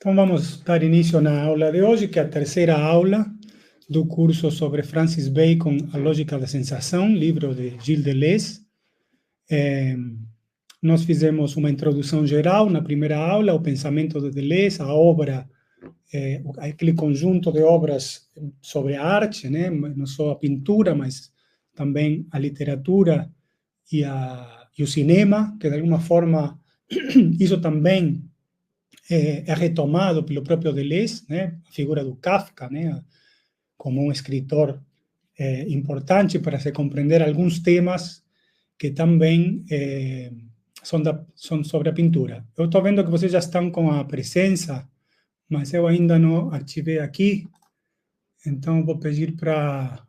Então, vamos dar início na aula de hoje, que é a terceira aula do curso sobre Francis Bacon, A Lógica da Sensação, livro de Gilles Deleuze. Nós fizemos uma introdução geral na primeira aula, o pensamento de Deleuze, a obra, aquele conjunto de obras sobre a arte, né? Não só a pintura, mas também a literatura e o cinema, que de alguma forma isso também é retomado pelo próprio Deleuze, né? A figura do Kafka, né? Como um escritor importante para se compreender alguns temas que também são sobre a pintura. Eu estou vendo que vocês já estão com a presença, mas eu ainda não ativei aqui, então vou pedir para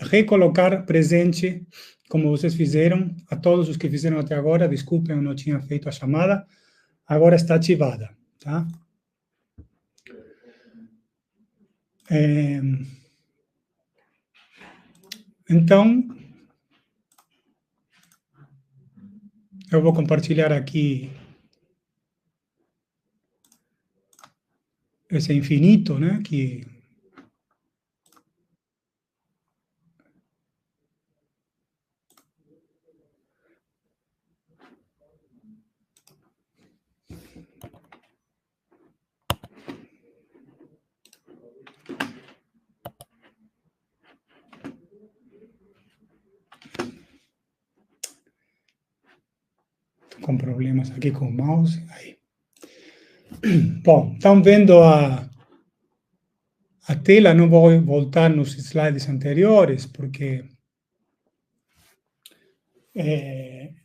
recolocar presente, como vocês fizeram, a todos os que fizeram até agora. Desculpem, eu não tinha feito a chamada. Agora está ativada, tá? Então, eu vou compartilhar aqui esse infinito, né? Que com problemas aqui com o mouse. Aí. Bom, estão vendo a tela? Não vou voltar nos slides anteriores, porque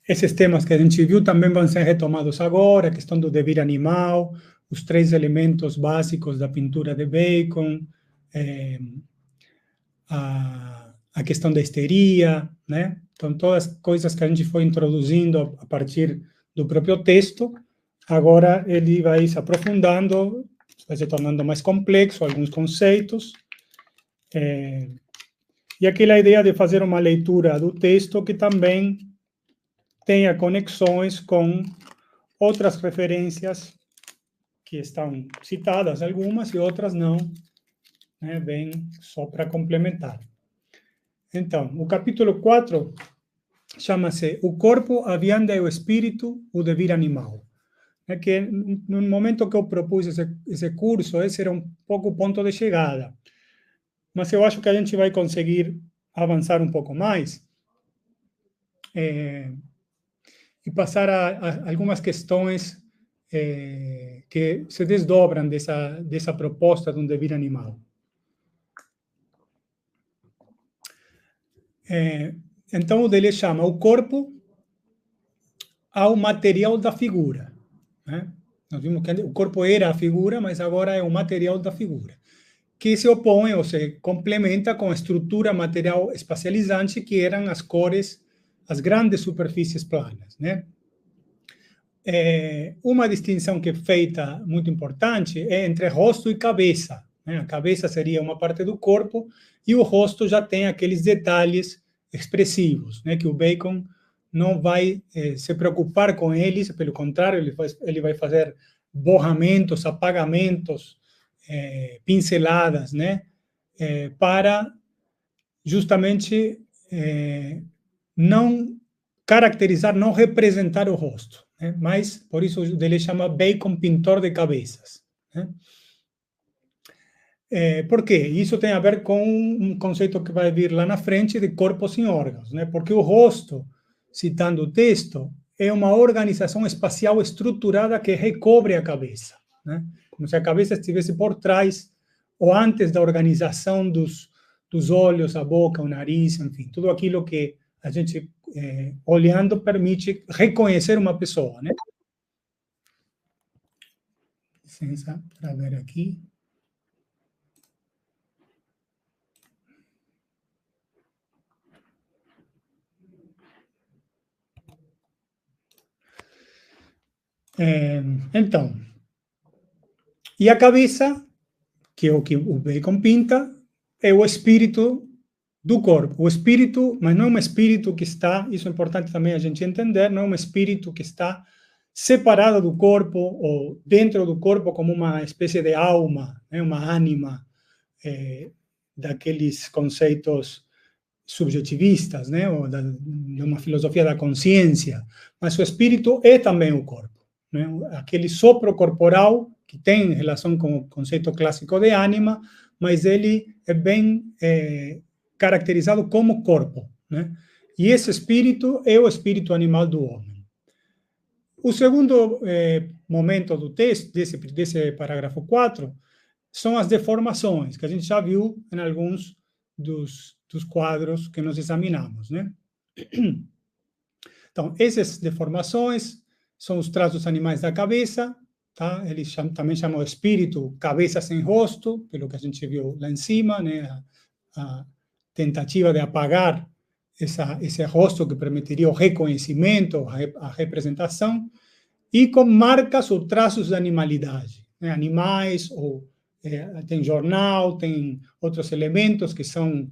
esses temas que a gente viu também vão ser retomados agora, a questão do devir animal, os 3 elementos básicos da pintura de Bacon, a questão da histeria, né? Então, todas as coisas que a gente foi introduzindo a partir do próprio texto, agora ele vai se aprofundando, vai se tornando mais complexo, alguns conceitos, e aquela ideia de fazer uma leitura do texto que também tenha conexões com outras referências que estão citadas, algumas, e outras não, né? Vem só para complementar. Então, o capítulo 4 chama-se O Corpo, a Vianda e o Espírito, o Devir Animal. É que no momento que eu propus esse curso, esse era um pouco o ponto de chegada. Mas eu acho que a gente vai conseguir avançar um pouco mais e passar a algumas questões que se desdobram dessa proposta de um devir animal. Então, o Deleuze chama o corpo ao material da figura, né? Nós vimos que o corpo era a figura, mas agora é o material da figura, que se opõe ou se complementa com a estrutura material espacializante, que eram as cores, as grandes superfícies planas, né? Uma distinção que é feita muito importante é entre rosto e cabeça, né? A cabeça seria uma parte do corpo e o rosto já tem aqueles detalhes expressivos, né? Que o Bacon não vai se preocupar com eles, pelo contrário, ele vai fazer borramentos, apagamentos, pinceladas, né? Para justamente não caracterizar, não representar o rosto, né? Mas, por isso, ele chama Bacon pintor de cabeças, né? Por quê? Isso tem a ver com um conceito que vai vir lá na frente de corpo sem órgãos, né? Porque o rosto, citando o texto, é uma organização espacial estruturada que recobre a cabeça, né? Como se a cabeça estivesse por trás ou antes da organização dos olhos, a boca, o nariz, enfim, tudo aquilo que a gente, olhando, permite reconhecer uma pessoa, né? Licença para ver aqui. Então, e a cabeça, que é o que o Bacon pinta, é o espírito do corpo. O espírito, mas não é um espírito que está, isso é importante também a gente entender, não é um espírito que está separada do corpo, ou dentro do corpo como uma espécie de alma, né, uma ânima, daqueles conceitos subjetivistas, né, ou de uma filosofia da consciência, mas o espírito é também o corpo, né, aquele sopro corporal que tem relação com o conceito clássico de ânima, mas ele é bem caracterizado como corpo, né, e esse espírito é o espírito animal do homem. O segundo momento do texto, desse parágrafo 4, são as deformações, que a gente já viu em alguns dos quadros que nós examinamos, né? Então, essas deformações são os traços animais da cabeça, tá? Eles também chamam espírito cabeça sem rosto, pelo que a gente viu lá em cima, né? A tentativa de apagar esse rosto que permitiria o reconhecimento, a representação, e com marcas ou traços de animalidade, né? Animais, ou tem jornal, tem outros elementos que são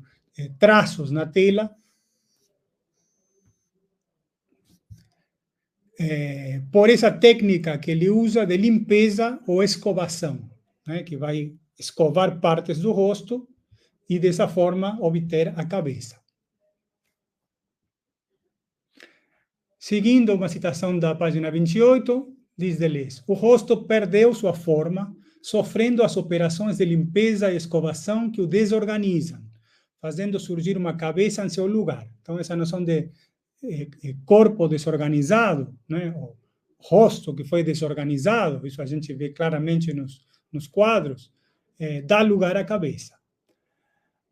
traços na tela, por essa técnica que ele usa de limpeza ou escovação, né? Que vai escovar partes do rosto e dessa forma obter a cabeça. Seguindo uma citação da página 28, diz Deleuze: o rosto perdeu sua forma, sofrendo as operações de limpeza e escovação que o desorganizam, fazendo surgir uma cabeça em seu lugar. Então, essa noção de corpo desorganizado, né, o rosto que foi desorganizado, isso a gente vê claramente nos quadros, dá lugar à cabeça.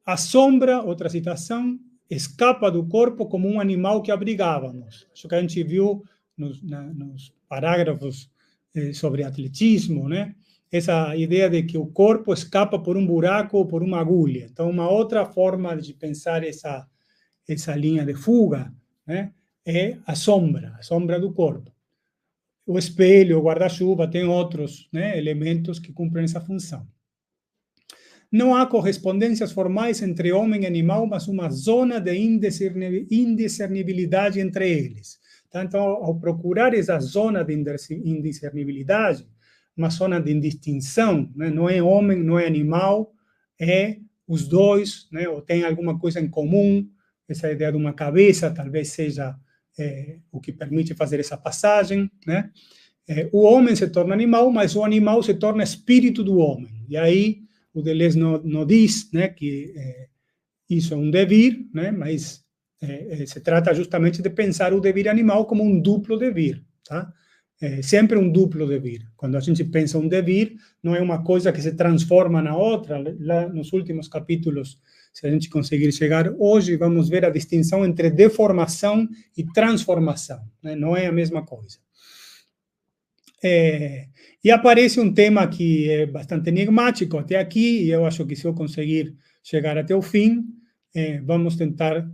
A sombra, outra citação, escapa do corpo como um animal que abrigávamos. Isso que a gente viu nos parágrafos sobre atletismo, né? Essa ideia de que o corpo escapa por um buraco ou por uma agulha. Então, uma outra forma de pensar essa linha de fuga, né, é a sombra do corpo. O espelho, o guarda-chuva, tem outros, né, elementos que cumprem essa função. Não há correspondências formais entre homem e animal, mas uma zona de indiscernibilidade entre eles. Então, ao procurar essa zona de indiscernibilidade, uma zona de indistinção, né? Não é homem, não é animal, é os dois, né? Ou tem alguma coisa em comum. Essa ideia de uma cabeça talvez seja o que permite fazer essa passagem, né? O homem se torna animal, mas o animal se torna espírito do homem. E aí o Deleuze não diz, né, que isso é um devir, né, mas se trata justamente de pensar o devir animal como um duplo devir, tá? Sempre um duplo devir. Quando a gente pensa um devir, não é uma coisa que se transforma na outra. Lá nos últimos capítulos, se a gente conseguir chegar hoje, vamos ver a distinção entre deformação e transformação, né? Não é a mesma coisa. E aparece um tema que é bastante enigmático até aqui, e eu acho que se eu conseguir chegar até o fim, vamos tentar,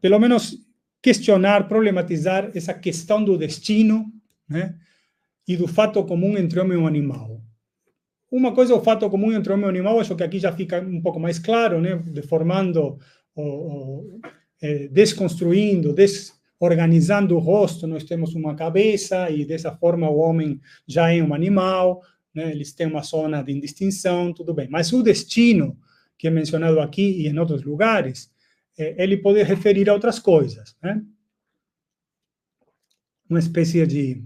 pelo menos, questionar, problematizar essa questão do destino, né, e do fato comum entre homem e um animal. Uma coisa é o fato comum entre homem e um animal, acho que aqui já fica um pouco mais claro, né, deformando, desconstruindo, organizando o rosto, nós temos uma cabeça, e dessa forma o homem já é um animal, né? Eles têm uma zona de indistinção, tudo bem. Mas o destino, que é mencionado aqui e em outros lugares, ele pode referir a outras coisas, né? Uma espécie de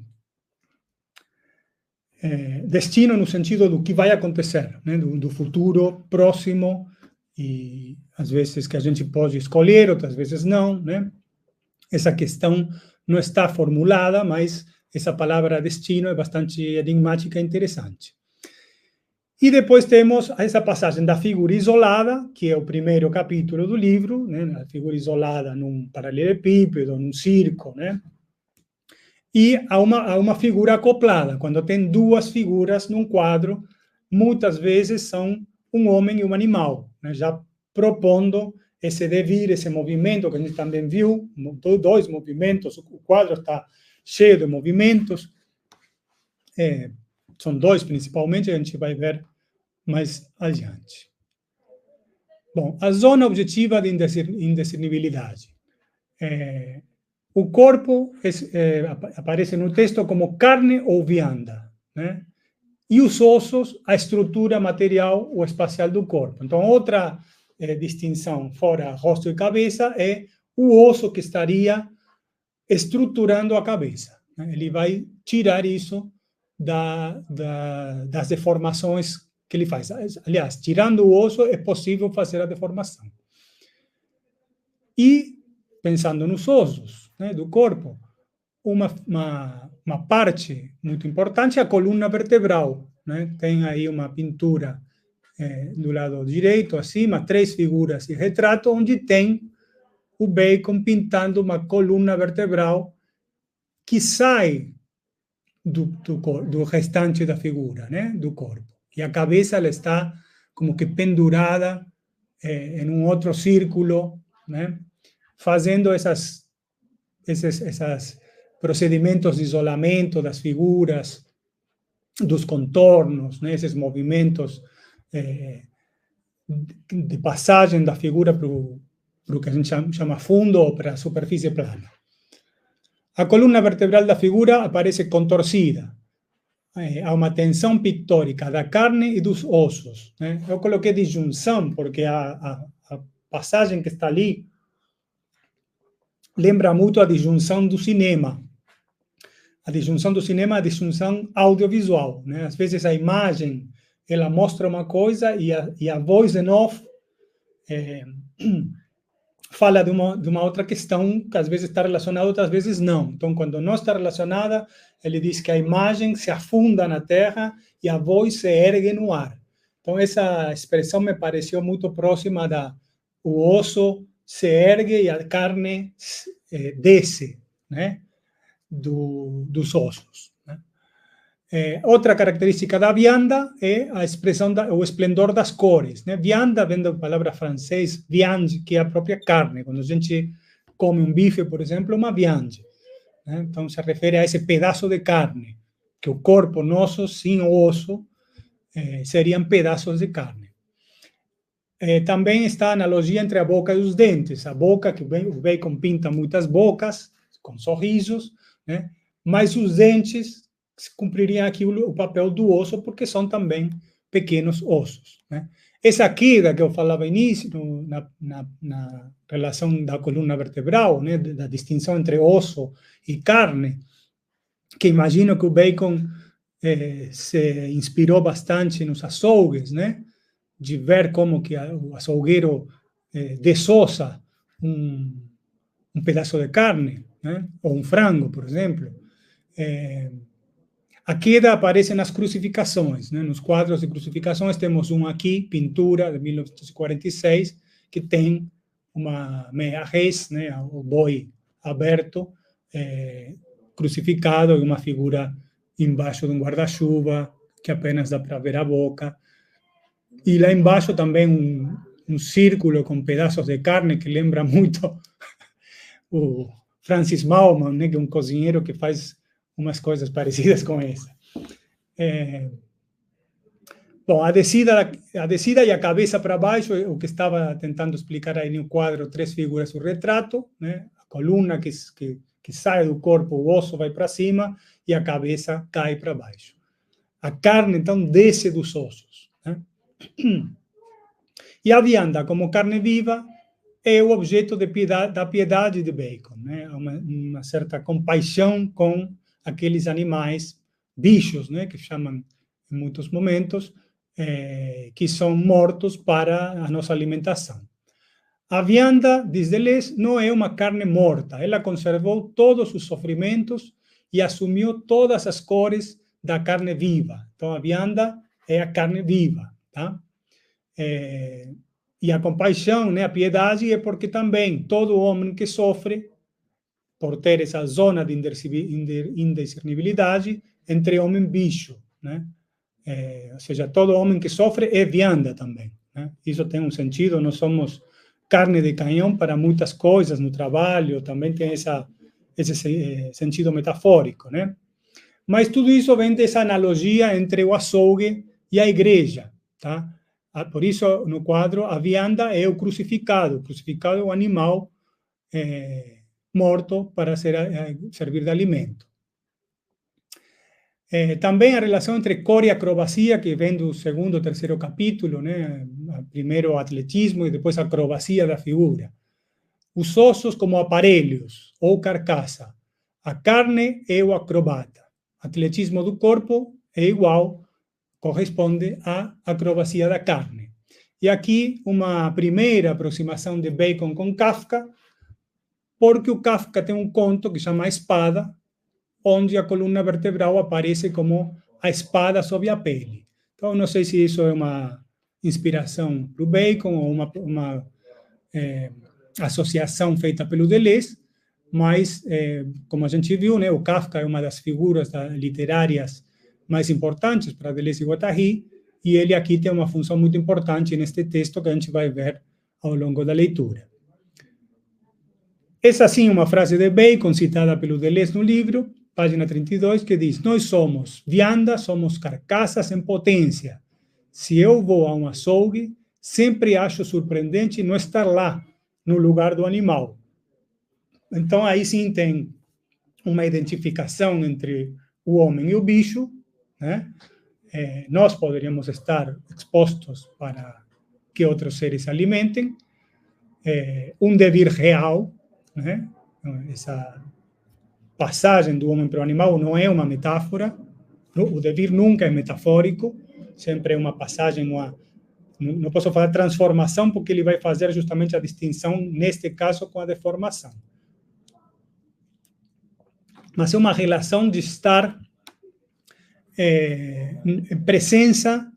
destino no sentido do que vai acontecer, né? Do futuro próximo, e às vezes que a gente pode escolher, outras vezes não, né? Essa questão não está formulada, mas essa palavra destino é bastante enigmática e interessante. E depois temos essa passagem da figura isolada, que é o primeiro capítulo do livro, né? A figura isolada num paralelepípedo, num circo, né? E há uma figura acoplada. Quando tem duas figuras num quadro, muitas vezes são um homem e um animal, né? Já propondo esse devir, esse movimento que a gente também viu, dois movimentos, o quadro está cheio de movimentos, são dois principalmente, a gente vai ver mais adiante. Bom, a zona objetiva de indiscernibilidade. O corpo aparece no texto como carne ou vianda, né? E os ossos, a estrutura material ou espacial do corpo. Então, outra distinção fora rosto e cabeça é o osso que estaria estruturando a cabeça, né? Ele vai tirar isso das deformações que ele faz. Aliás, tirando o osso, é possível fazer a deformação. E, pensando nos ossos, né, do corpo, uma parte muito importante é a coluna vertebral, né? Tem aí uma pintura do lado direito, acima, 3 figuras e retrato, onde tem o Bacon pintando uma coluna vertebral que sai do restante da figura, né? Do corpo. E a cabeça ela está como que pendurada em um outro círculo, né? Fazendo esses procedimentos de isolamento das figuras, dos contornos, né? Esses movimentos de passagem da figura para o que a gente chama fundo ou para a superfície plana. A coluna vertebral da figura aparece contorcida. Há uma tensão pictórica da carne e dos ossos, né? Eu coloquei de junção porque a passagem que está ali lembra muito a disjunção do cinema. A disjunção do cinema é a disjunção audiovisual, né? Às vezes a imagem ela mostra uma coisa e a voz em off fala de uma outra questão que às vezes está relacionada, outras vezes não. Então, quando não está relacionada, ele diz que a imagem se afunda na terra e a voz se ergue no ar. Então, essa expressão me pareceu muito próxima o osso se ergue e a carne desce, né, dos ossos. Né? Outra característica da vianda é a expressão, o esplendor das cores. Né? Vianda vem da palavra francês viande, que é a própria carne. Quando a gente come um bife, por exemplo, é uma viande. Né? Então, se refere a esse pedaço de carne, que o corpo nosso, sem o osso, seriam pedaços de carne. Também está a analogia entre a boca e os dentes. A boca, que o Bacon pinta muitas bocas, com sorrisos, né? Mas os dentes cumpririam aqui o papel do osso, porque são também pequenos ossos. Né? Essa queda que eu falava início, na relação da coluna vertebral, né? Da distinção entre osso e carne, que imagino que o Bacon se inspirou bastante nos açougues, né? De ver como que o açougueiro desossa um pedaço de carne, né? Ou um frango, por exemplo. A queda aparece nas crucificações, né? Nos quadros de crucificações temos um aqui, pintura de 1946, que tem uma meia-res, né? O boi aberto, crucificado, e uma figura embaixo de um guarda-chuva, que apenas dá para ver a boca. E lá embaixo também um círculo com pedaços de carne que lembra muito o Francis Maumann, né, que é um cozinheiro que faz umas coisas parecidas com essa. Bom, a descida e a cabeça para baixo, o que estava tentando explicar aí no quadro, 3 figuras, o retrato, né, a coluna que sai do corpo, o osso vai para cima e a cabeça cai para baixo. A carne, então, desce dos ossos. Né? E a vianda, como carne viva, é o objeto da piedade de Bacon, né? Uma certa compaixão com aqueles animais, bichos, né? Que chamam em muitos momentos, que são mortos para a nossa alimentação. A vianda, diz Deleuze, não é uma carne morta. Ela conservou todos os sofrimentos e assumiu todas as cores da carne viva. Então, a vianda é a carne viva, tá? E a compaixão, né, a piedade, é porque também todo homem que sofre por ter essa zona de indiscernibilidade entre homem e bicho, né? Ou seja, todo homem que sofre é vianda também. Né? Isso tem um sentido, nós somos carne de canhão para muitas coisas no trabalho, também tem esse sentido metafórico, né? Mas tudo isso vem dessa analogia entre o açougue e a igreja, tá? Por isso, no quadro, a vianda é o crucificado é o animal morto para servir de alimento. Também a relação entre cor e acrobacia, que vem do segundo ou terceiro capítulo, né? Primeiro o atletismo e depois a acrobacia da figura. Os ossos como aparelhos ou carcaça. A carne é o acrobata. Atletismo do corpo é igual, corresponde à acrobacia da carne. E aqui uma primeira aproximação de Bacon com Kafka, porque o Kafka tem um conto que chama A Espada, onde a coluna vertebral aparece como a espada sob a pele. Então, não sei se isso é uma inspiração para o Bacon ou uma associação feita pelo Deleuze, mas, como a gente viu, né, o Kafka é uma das figuras literárias mais importantes para Deleuze e Guattari, e ele aqui tem uma função muito importante neste texto que a gente vai ver ao longo da leitura. Essa sim uma frase de Bacon, citada pelo Deleuze no livro, página 32, que diz: nós somos vianda, somos carcaças em potência. Se eu vou a um açougue, sempre acho surpreendente não estar lá, no lugar do animal. Então, aí sim tem uma identificação entre o homem e o bicho, né? Nós poderíamos estar expostos para que outros seres se alimentem, um devir real, né? Essa passagem do homem para o animal não é uma metáfora, o devir nunca é metafórico, sempre é uma passagem, não posso falar transformação, porque ele vai fazer justamente a distinção, neste caso, com a deformação. Mas é uma relação de estar em presença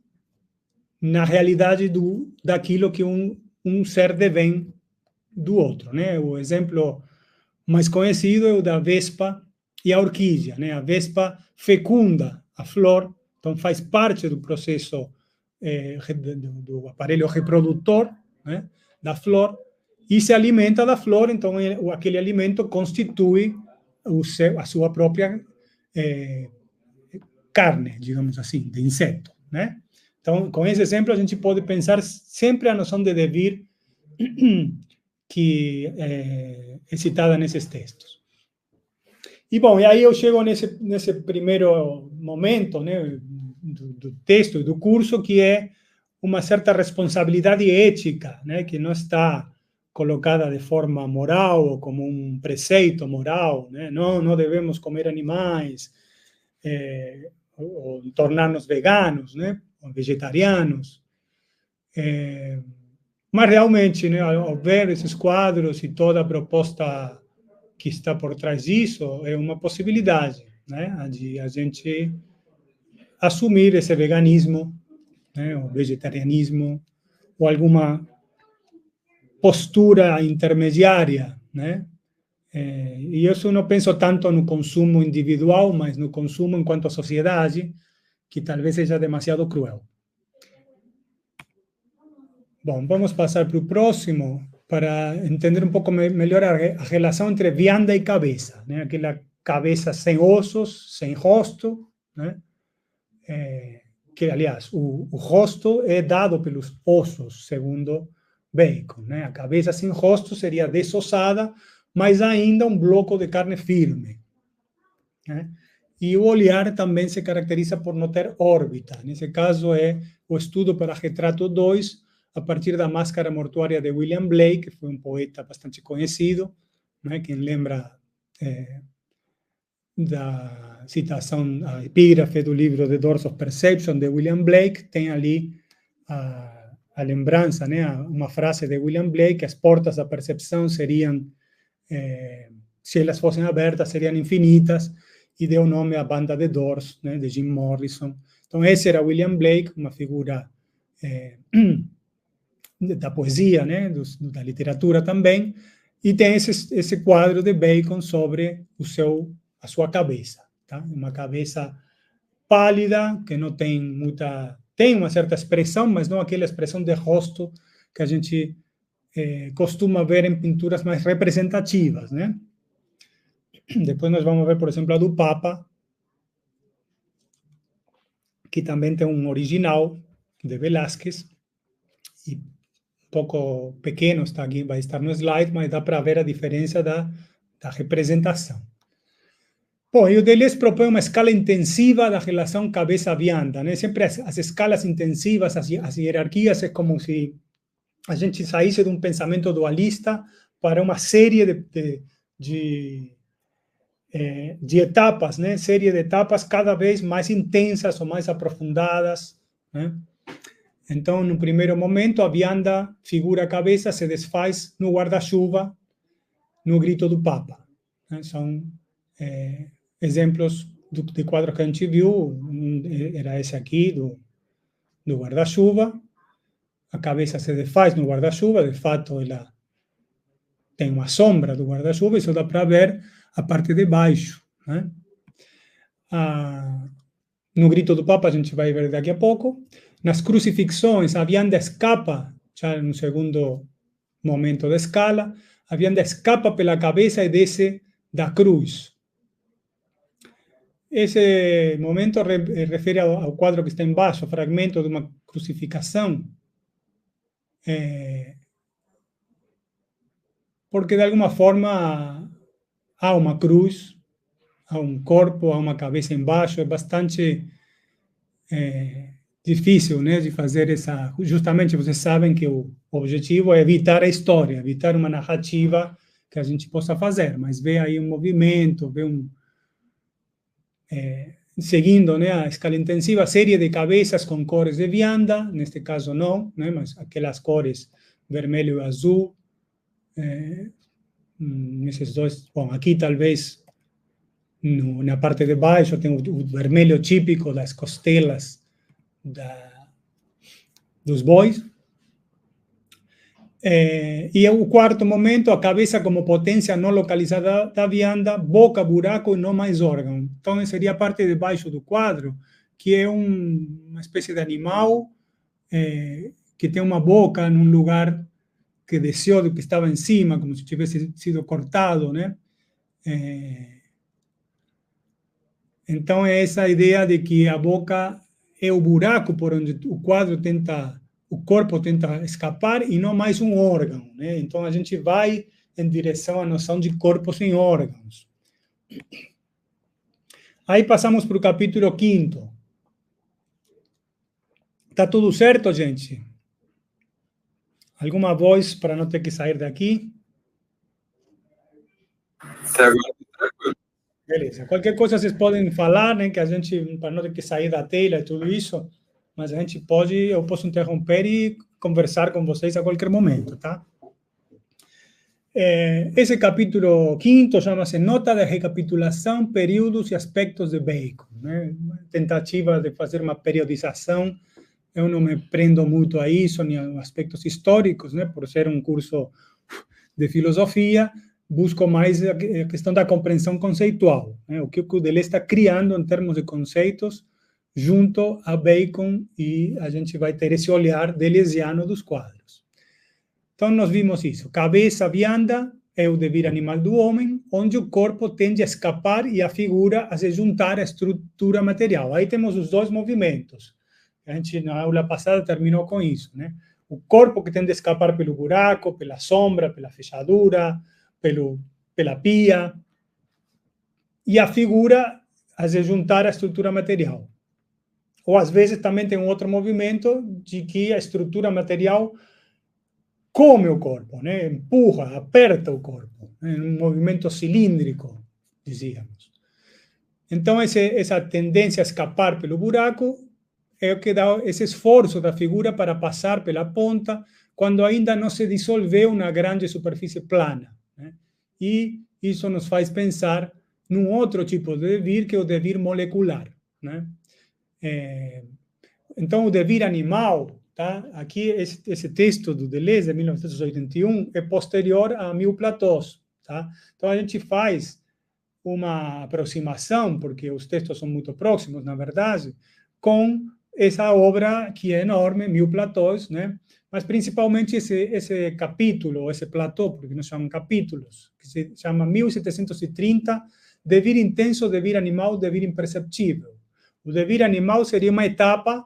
na realidade daquilo que um ser devém do outro, né? O exemplo mais conhecido é o da vespa e a orquídea, né? A vespa fecunda a flor, então faz parte do processo do aparelho reprodutor, né, da flor, e se alimenta da flor, então aquele alimento constitui a sua própria carne, digamos assim, de inseto, né? Então, com esse exemplo, a gente pode pensar sempre a noção de devir que é citada nesses textos. E, bom, e aí eu chego nesse primeiro momento, né, do texto e do curso, que é uma certa responsabilidade ética, né, que não está colocada de forma moral ou como um preceito moral, né? Não devemos comer animais, ou tornar-nos veganos, né, ou vegetarianos. Mas realmente, né, ao ver esses quadros e toda a proposta que está por trás disso, é uma possibilidade, né, de a gente assumir esse veganismo, né, o vegetarianismo, ou alguma postura intermediária, né? E isso não penso tanto no consumo individual, mas no consumo enquanto sociedade, que talvez seja demasiado cruel. Bom, vamos passar para o próximo, para entender um pouco melhor a relação entre vianda e cabeça, né? Aquela cabeça sem ossos, sem rosto, né? Que, aliás, o rosto é dado pelos ossos, segundo Bacon, né? A cabeça sem rosto seria desossada, mas ainda um bloco de carne firme, né? E o olhar também se caracteriza por não ter órbita. Nesse caso, é o estudo para Retrato 2, a partir da Máscara Mortuária de William Blake, que foi um poeta bastante conhecido, né? Quem lembra da citação, a epígrafe do livro The Doors of Perception, de William Blake, tem ali a lembrança, né? Uma frase de William Blake, que as portas da percepção seriam, se elas fossem abertas, seriam infinitas, e deu nome à banda The Doors, né, de Jim Morrison. Então, esse era William Blake, uma figura da poesia, né, da literatura também, e tem esse quadro de Bacon sobre a sua cabeça, tá? Uma cabeça pálida, que não tem muita... Tem uma certa expressão, mas não aquela expressão de rosto que a gente costuma ver em pinturas mais representativas, né? Depois nós vamos ver, por exemplo, a do Papa, que também tem um original de Velázquez, e um pouco pequeno, está aqui, vai estar no slide, mas dá para ver a diferença da da representação. Bom, e o Deleuze propõe uma escala intensiva da relação cabeça-vianda, né? Sempre as escalas intensivas, as hierarquias, é como se a gente saísse de um pensamento dualista para uma série de etapas, né? Série de etapas cada vez mais intensas ou mais aprofundadas, né? Então, no primeiro momento, a vianda, figura cabeça, se desfaz no guarda-chuva, no grito do Papa, né? São exemplos de quadros que a gente viu, era esse aqui, do guarda-chuva. A cabeça se desfaz no guarda-chuva, de fato, ela tem uma sombra do guarda-chuva, isso dá para ver a parte de baixo, né? No grito do Papa, a gente vai ver daqui a pouco. Nas crucifixões, a vianda escapa, já no segundo momento da escala, a vianda escapa pela cabeça e desce da cruz. Esse momento refere ao quadro que está embaixo, fragmento de uma crucificação, porque de alguma forma há uma cruz, há um corpo, há uma cabeça embaixo, é bastante difícil, né, de fazer essa... Justamente, vocês sabem que o objetivo é evitar a história, evitar uma narrativa que a gente possa fazer, mas vê aí um movimento, vê seguindo, né, a escala intensiva, série de cabeças com cores de vianda, neste caso não, né, mas aquelas cores vermelho e azul, nesses dois, bom, aqui talvez na parte de baixo tem o vermelho típico das costelas dos bois. E o quarto momento, a cabeça como potência não localizada da vianda, boca, buraco e não mais órgão. Então, seria a parte de baixo do quadro, que é uma espécie de animal que tem uma boca num lugar que desceu do que estava em cima, como se tivesse sido cortado, né? Então, é essa ideia de que a boca é o buraco por onde o corpo tenta escapar e não mais um órgão, né? Então, a gente vai em direção à noção de corpo sem órgãos. Aí passamos para o capítulo 5º. Tá tudo certo, gente? Alguma voz para não ter que sair daqui? Beleza. Qualquer coisa vocês podem falar, né? Que a gente, para não ter que sair da tela e tudo isso, mas a gente eu posso interromper e conversar com vocês a qualquer momento, tá? Esse capítulo 5º chama-se Nota de Recapitulação, Períodos e Aspectos de Bacon, né? Tentativa de fazer uma periodização. Eu não me prendo muito a isso, nem a aspectos históricos, né? Por ser um curso de filosofia, busco mais a questão da compreensão conceitual, né? O que o Deleuze está criando em termos de conceitos junto a Bacon, e a gente vai ter esse olhar deleuziano dos quadros. Então, nós vimos isso. Cabeça, vianda, é o devir animal do homem, onde o corpo tende a escapar e a figura a se juntar à estrutura material. Aí temos os dois movimentos. A gente, na aula passada, terminou com isso, né? O corpo que tende a escapar pelo buraco, pela sombra, pela fechadura, pela pia, e a figura a se juntar à estrutura material. Ou, às vezes, também tem um outro movimento de que a estrutura material come o corpo, né? Empurra, aperta o corpo, né? Um movimento cilíndrico, dizíamos. Então, essa tendência a escapar pelo buraco é o que dá esse esforço da figura para passar pela ponta quando ainda não se dissolveu na grande superfície plana, né? E isso nos faz pensar num outro tipo de devir, que é o devir molecular, né? Então, o devir animal, tá? Aqui, esse texto do Deleuze, de 1981, é posterior a Mil Platós, tá? Então, a gente faz uma aproximação, porque os textos são muito próximos, na verdade, com essa obra que é enorme, Mil Platós, né? Mas principalmente esse capítulo, esse platô, porque não chamam capítulos, que se chama 1730, Devir Intenso, Devir Animal, Devir Imperceptível. O devir animal seria uma etapa,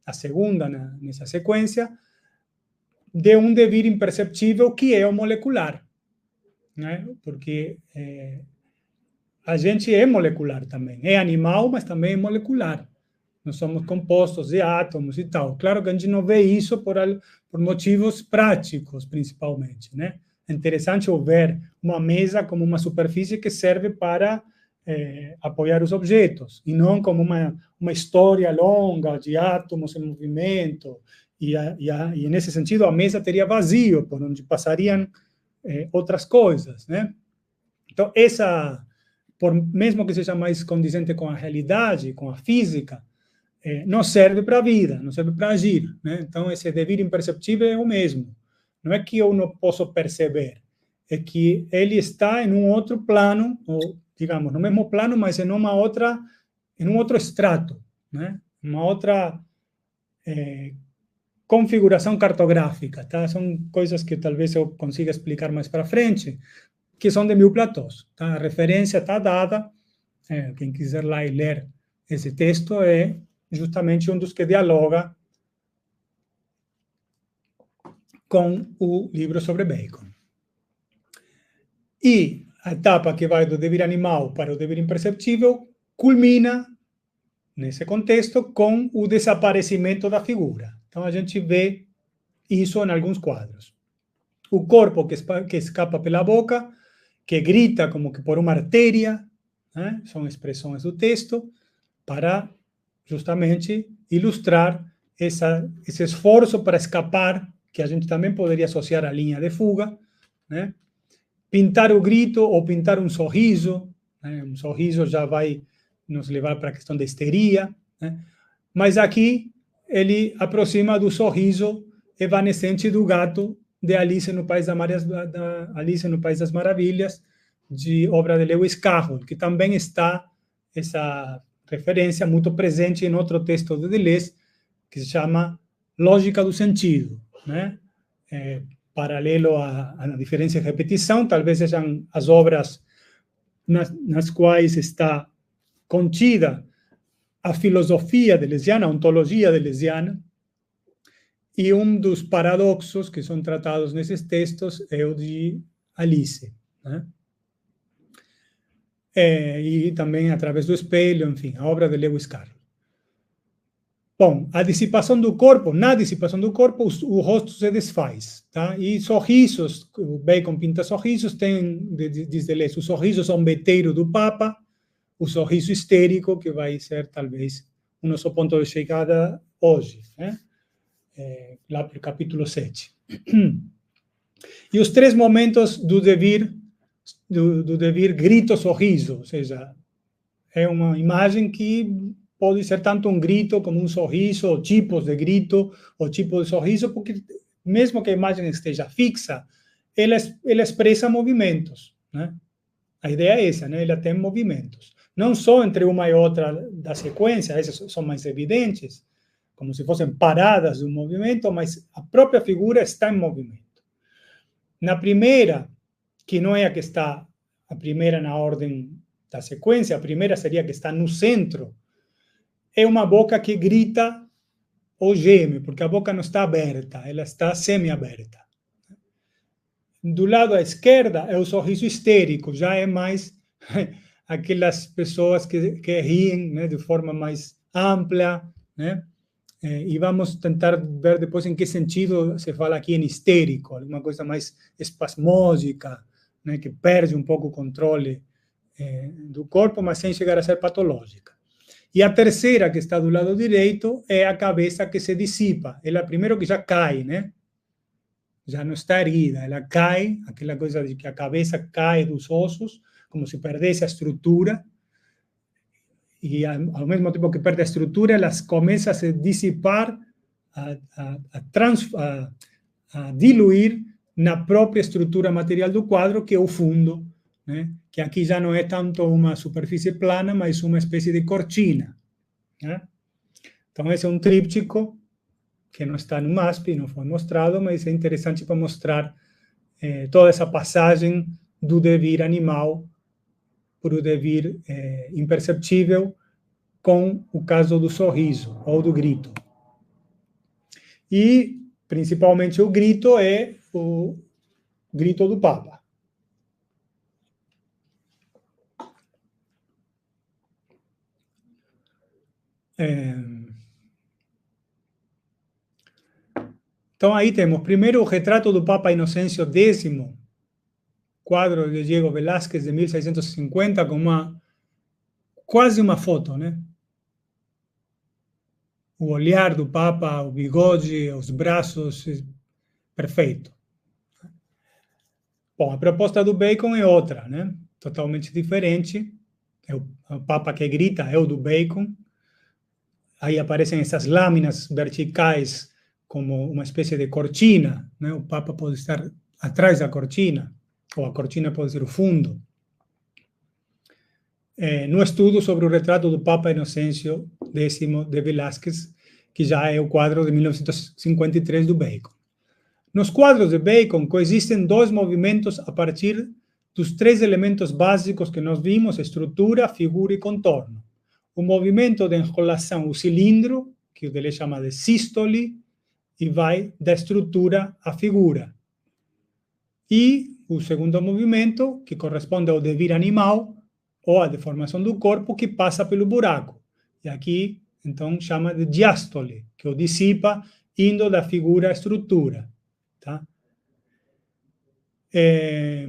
a segunda nessa sequência, de um devir imperceptível que é o molecular, né? Porque a gente é molecular também. É animal, mas também é molecular. Nós somos compostos de átomos e tal. Claro que a gente não vê isso por motivos práticos, principalmente, né? É interessante ver uma mesa como uma superfície que serve para apoiar os objetos, e não como uma história longa de átomos em movimento. E nesse sentido, a mesa teria vazio, por onde passariam outras coisas, né? Então, mesmo que seja mais condizente com a realidade, com a física, não serve para a vida, não serve para agir, né? Então, esse devir imperceptível é o mesmo. Não é que eu não posso perceber, é que ele está em um outro plano, ou, digamos, no mesmo plano, mas em um outro extrato, né? Uma outra configuração cartográfica, tá? São coisas que talvez eu consiga explicar mais para frente, que são de Mil Platós, tá? A referência está dada, quem quiser lá e ler esse texto é justamente um dos que dialoga com o livro sobre Bacon. E a etapa que vai do devir animal para o devir imperceptível culmina, nesse contexto, com o desaparecimento da figura. Então, a gente vê isso em alguns quadros. O corpo que escapa pela boca, que grita como que por uma artéria, né? São expressões do texto, para justamente ilustrar esse esforço para escapar, que a gente também poderia associar à linha de fuga, né? Pintar o grito ou pintar um sorriso, né? Um sorriso já vai nos levar para a questão da histeria, né? Mas aqui ele aproxima do sorriso evanescente do gato de Alice no País das Maravilhas, de obra de Lewis Carroll, que também está essa referência muito presente em outro texto de Deleuze, que se chama Lógica do Sentido, né? Paralelo à diferença e repetição, talvez sejam as obras nas quais está contida a filosofia deleuziana, a ontologia deleuziana, e um dos paradoxos que são tratados nesses textos é o de Alice, né? E também através do espelho, enfim, a obra de Lewis Carroll. Bom, na dissipação do corpo, o rosto se desfaz, tá? E sorrisos, o Bacon pinta sorrisos, diz Deleuze, os sorrisos são beteiro do Papa, o sorriso histérico, que vai ser, talvez, o nosso ponto de chegada hoje, né? Lá para o capítulo 7. E os três momentos do devir grito-sorriso, ou seja, é uma imagem que pode ser tanto um grito como um sorriso, ou tipos de grito, ou tipo de sorriso, porque mesmo que a imagem esteja fixa, ela expressa movimentos, né? A ideia é essa, né? Ela tem movimentos. Não só entre uma e outra da sequência, essas são mais evidentes, como se fossem paradas do movimento, mas a própria figura está em movimento. Na primeira, que não é a que está a primeira na ordem da sequência, a primeira seria a que está no centro, é uma boca que grita ou geme, porque a boca não está aberta, ela está semi-aberta. Do lado à esquerda é o sorriso histérico, já é mais aquelas pessoas que riem, né, de forma mais ampla, né? E vamos tentar ver depois em que sentido se fala aqui em histérico, alguma coisa mais espasmódica, né, que perde um pouco o controle do corpo, mas sem chegar a ser patológica. E a terceira, que está do lado direito, é a cabeça que se dissipa. Ela primeiro que já cai, né? Já não está erguida, ela cai, aquela coisa de que a cabeça cai dos ossos, como se perdesse a estrutura, e ao mesmo tempo que perde a estrutura, ela começa a se dissipar, a diluir na própria estrutura material do quadro, que é o fundo, né? Que aqui já não é tanto uma superfície plana, mas uma espécie de cortina, né? Então, esse é um tríptico que não está no MASP, não foi mostrado, mas é interessante para mostrar toda essa passagem do devir animal para o devir imperceptível, com o caso do sorriso ou do grito. E, principalmente, o grito é o grito do Papa. Então, aí temos primeiro o retrato do Papa Inocêncio X, quadro de Diego Velázquez de 1650, com quase uma foto, né? O olhar do Papa, o bigode, os braços, perfeito. Bom, a proposta do Bacon é outra, né? Totalmente diferente. O Papa que grita é o do Bacon. Aí aparecem essas lâminas verticais como uma espécie de cortina, né? O Papa pode estar atrás da cortina, ou a cortina pode ser o fundo. No estudo sobre o retrato do Papa Inocêncio X de Velázquez, que já é o quadro de 1953 do Bacon. Nos quadros de Bacon coexistem dois movimentos a partir dos três elementos básicos que nós vimos: estrutura, figura e contorno. O movimento de enrolação, o cilindro, que o Deleuze chama de sístole, e vai da estrutura à figura. E o segundo movimento, que corresponde ao devir animal, ou a deformação do corpo, que passa pelo buraco. E aqui, então, chama de diástole, que o dissipa indo da figura à estrutura. Tá? E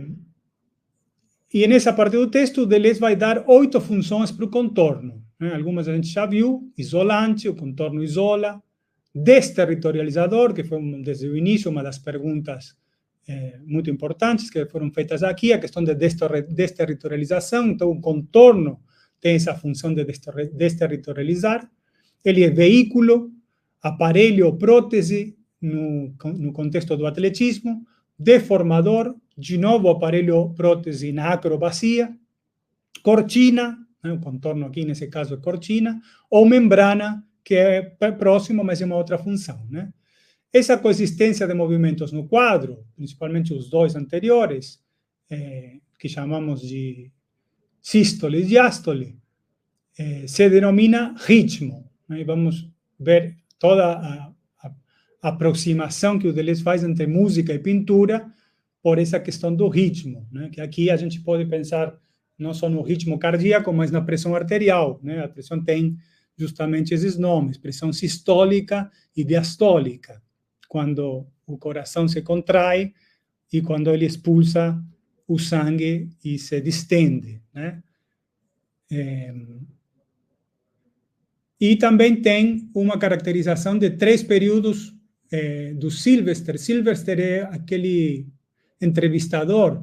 nessa parte do texto, o Deleuze vai dar 8 funções para o contorno. Né? Algumas a gente já viu: isolante, o contorno isola; desterritorializador, que foi desde o início uma das perguntas muito importantes que foram feitas aqui, a questão de desterritorialização. Então, o contorno tem essa função de desterritorializar. Ele é veículo, aparelho ou prótese no contexto do atletismo; deformador, de novo aparelho prótese na acrobacia; cortina, né, o contorno aqui nesse caso é cortina; ou membrana, que é próximo, mas é uma outra função, né? Essa coexistência de movimentos no quadro, principalmente os dois anteriores, que chamamos de sístole e diástole, se denomina ritmo. Né? E vamos ver toda a aproximação que o Deleuze faz entre música e pintura por essa questão do ritmo, né? Que aqui a gente pode pensar não só no ritmo cardíaco, mas na pressão arterial, né? A pressão tem justamente esses nomes: pressão sistólica e diastólica, quando o coração se contrai e quando ele expulsa o sangue e se distende, né? E também tem uma caracterização de 3 períodos do Sylvester. Sylvester é aquele entrevistador,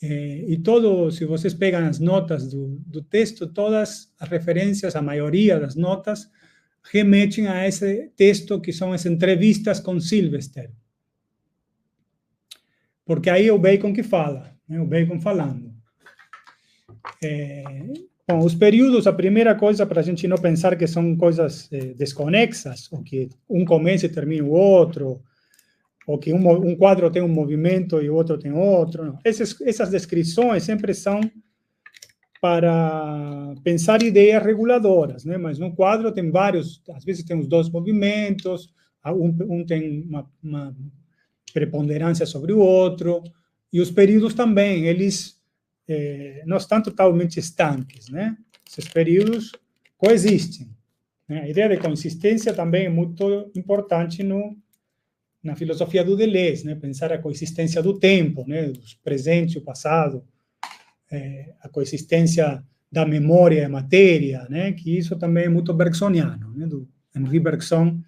e se vocês pegam as notas do texto, todas as referências, a maioria das notas, remetem a esse texto, que são as entrevistas com Sylvester. Porque aí é o Bacon que fala, né? O Bacon falando. Bom, os períodos, a primeira coisa, para a gente não pensar que são coisas desconexas, ou que um começa e termina o outro, ou que um quadro tem um movimento e o outro tem outro. Não. Essas descrições sempre são para pensar ideias reguladoras, né? Mas no quadro tem vários, às vezes tem os dois movimentos, um tem uma preponderância sobre o outro, e os períodos também, eles não estão totalmente estanques, né? Esses períodos coexistem. Né? A ideia de consistência também é muito importante na filosofia do Deleuze, né? Pensar a coexistência do tempo, né? Dos presente e o passado, a coexistência da memória e a matéria, né? Que isso também é muito bergsoniano, né? Do Henri Bergson,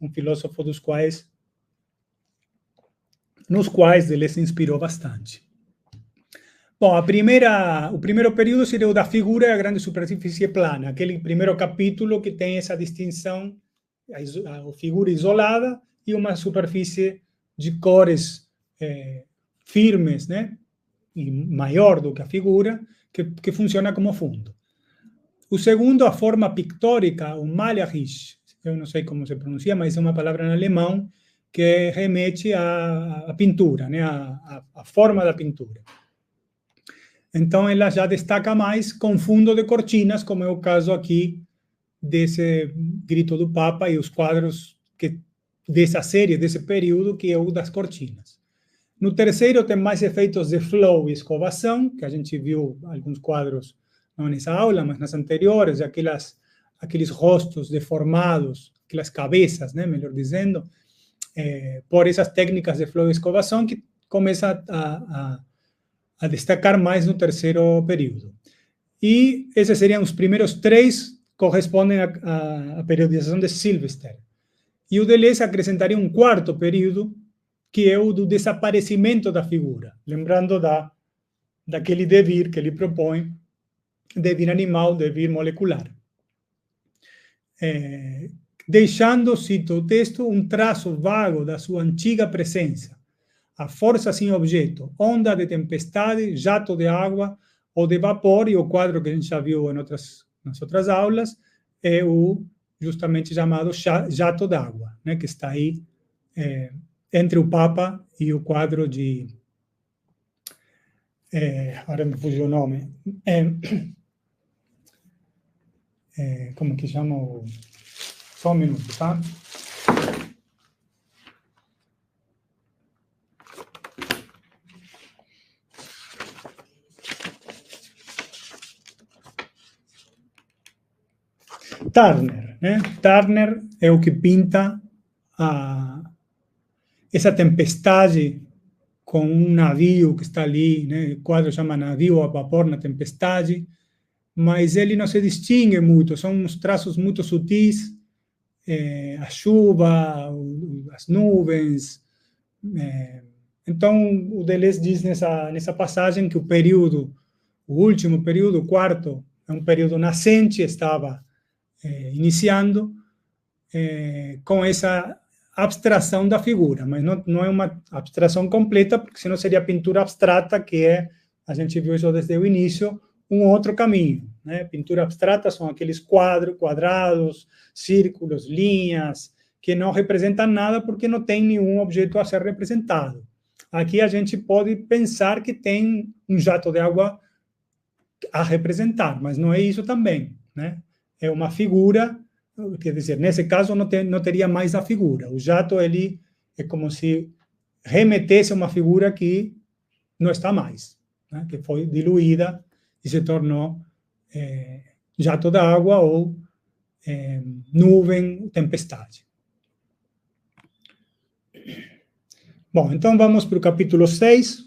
um filósofo nos quais Deleuze se inspirou bastante. Bom, o primeiro período seria o da figura e a grande superfície plana, aquele primeiro capítulo que tem essa distinção, a figura isolada e uma superfície de cores firmes, né? E maior do que a figura, que funciona como fundo. O segundo, a forma pictórica, o Malerisch, eu não sei como se pronuncia, mas é uma palavra em alemão que remete à pintura, né? A forma da pintura. Então, ela já destaca mais com fundo de cortinas, como é o caso aqui desse Grito do Papa e os quadros dessa série, desse período, que é o das cortinas. No terceiro, tem mais efeitos de flow e escovação, que a gente viu alguns quadros, não nessa aula, mas nas anteriores, aquelas aqueles rostos deformados, aquelas cabeças, né, melhor dizendo, por essas técnicas de fluoescovação que começa a destacar mais no terceiro período. E esses seriam os primeiros 3, correspondem à periodização de Sylvester. E o Deleuze acrescentaria um 4º período, que é o do desaparecimento da figura, lembrando daquele devir que ele propõe, devir animal, devir molecular. Deixando, cito o texto, um traço vago da sua antiga presença, a força sem objeto, onda de tempestade, jato de água ou de vapor, e o quadro que a gente já viu nas outras aulas é o justamente chamado jato d'água, né, que está aí entre o Papa e o quadro de... agora me fugiu o nome. Como que chama o... Só um minuto, tá? Turner, né? Turner é o que pinta essa tempestade com um navio que está ali, né? O quadro chama Navio a Vapor na Tempestade, mas ele não se distingue muito, são uns traços muito sutis, a chuva, as nuvens. Então, o Deleuze diz nessa passagem que o último período, o 4º, é um período nascente, estava iniciando com essa abstração da figura, mas não é uma abstração completa, porque senão seria pintura abstrata, que a gente viu isso desde o início, um outro caminho, né? Pintura abstrata são aqueles quadrados, círculos, linhas, que não representam nada porque não tem nenhum objeto a ser representado. Aqui a gente pode pensar que tem um jato de água a representar, mas não é isso também, né? É uma figura, quer dizer, nesse caso não teria mais a figura. O jato, ele é como se remetesse a uma figura que não está mais, né? Que foi diluída e se tornou jato da água ou nuvem, tempestade. Bom, então vamos para o capítulo 6.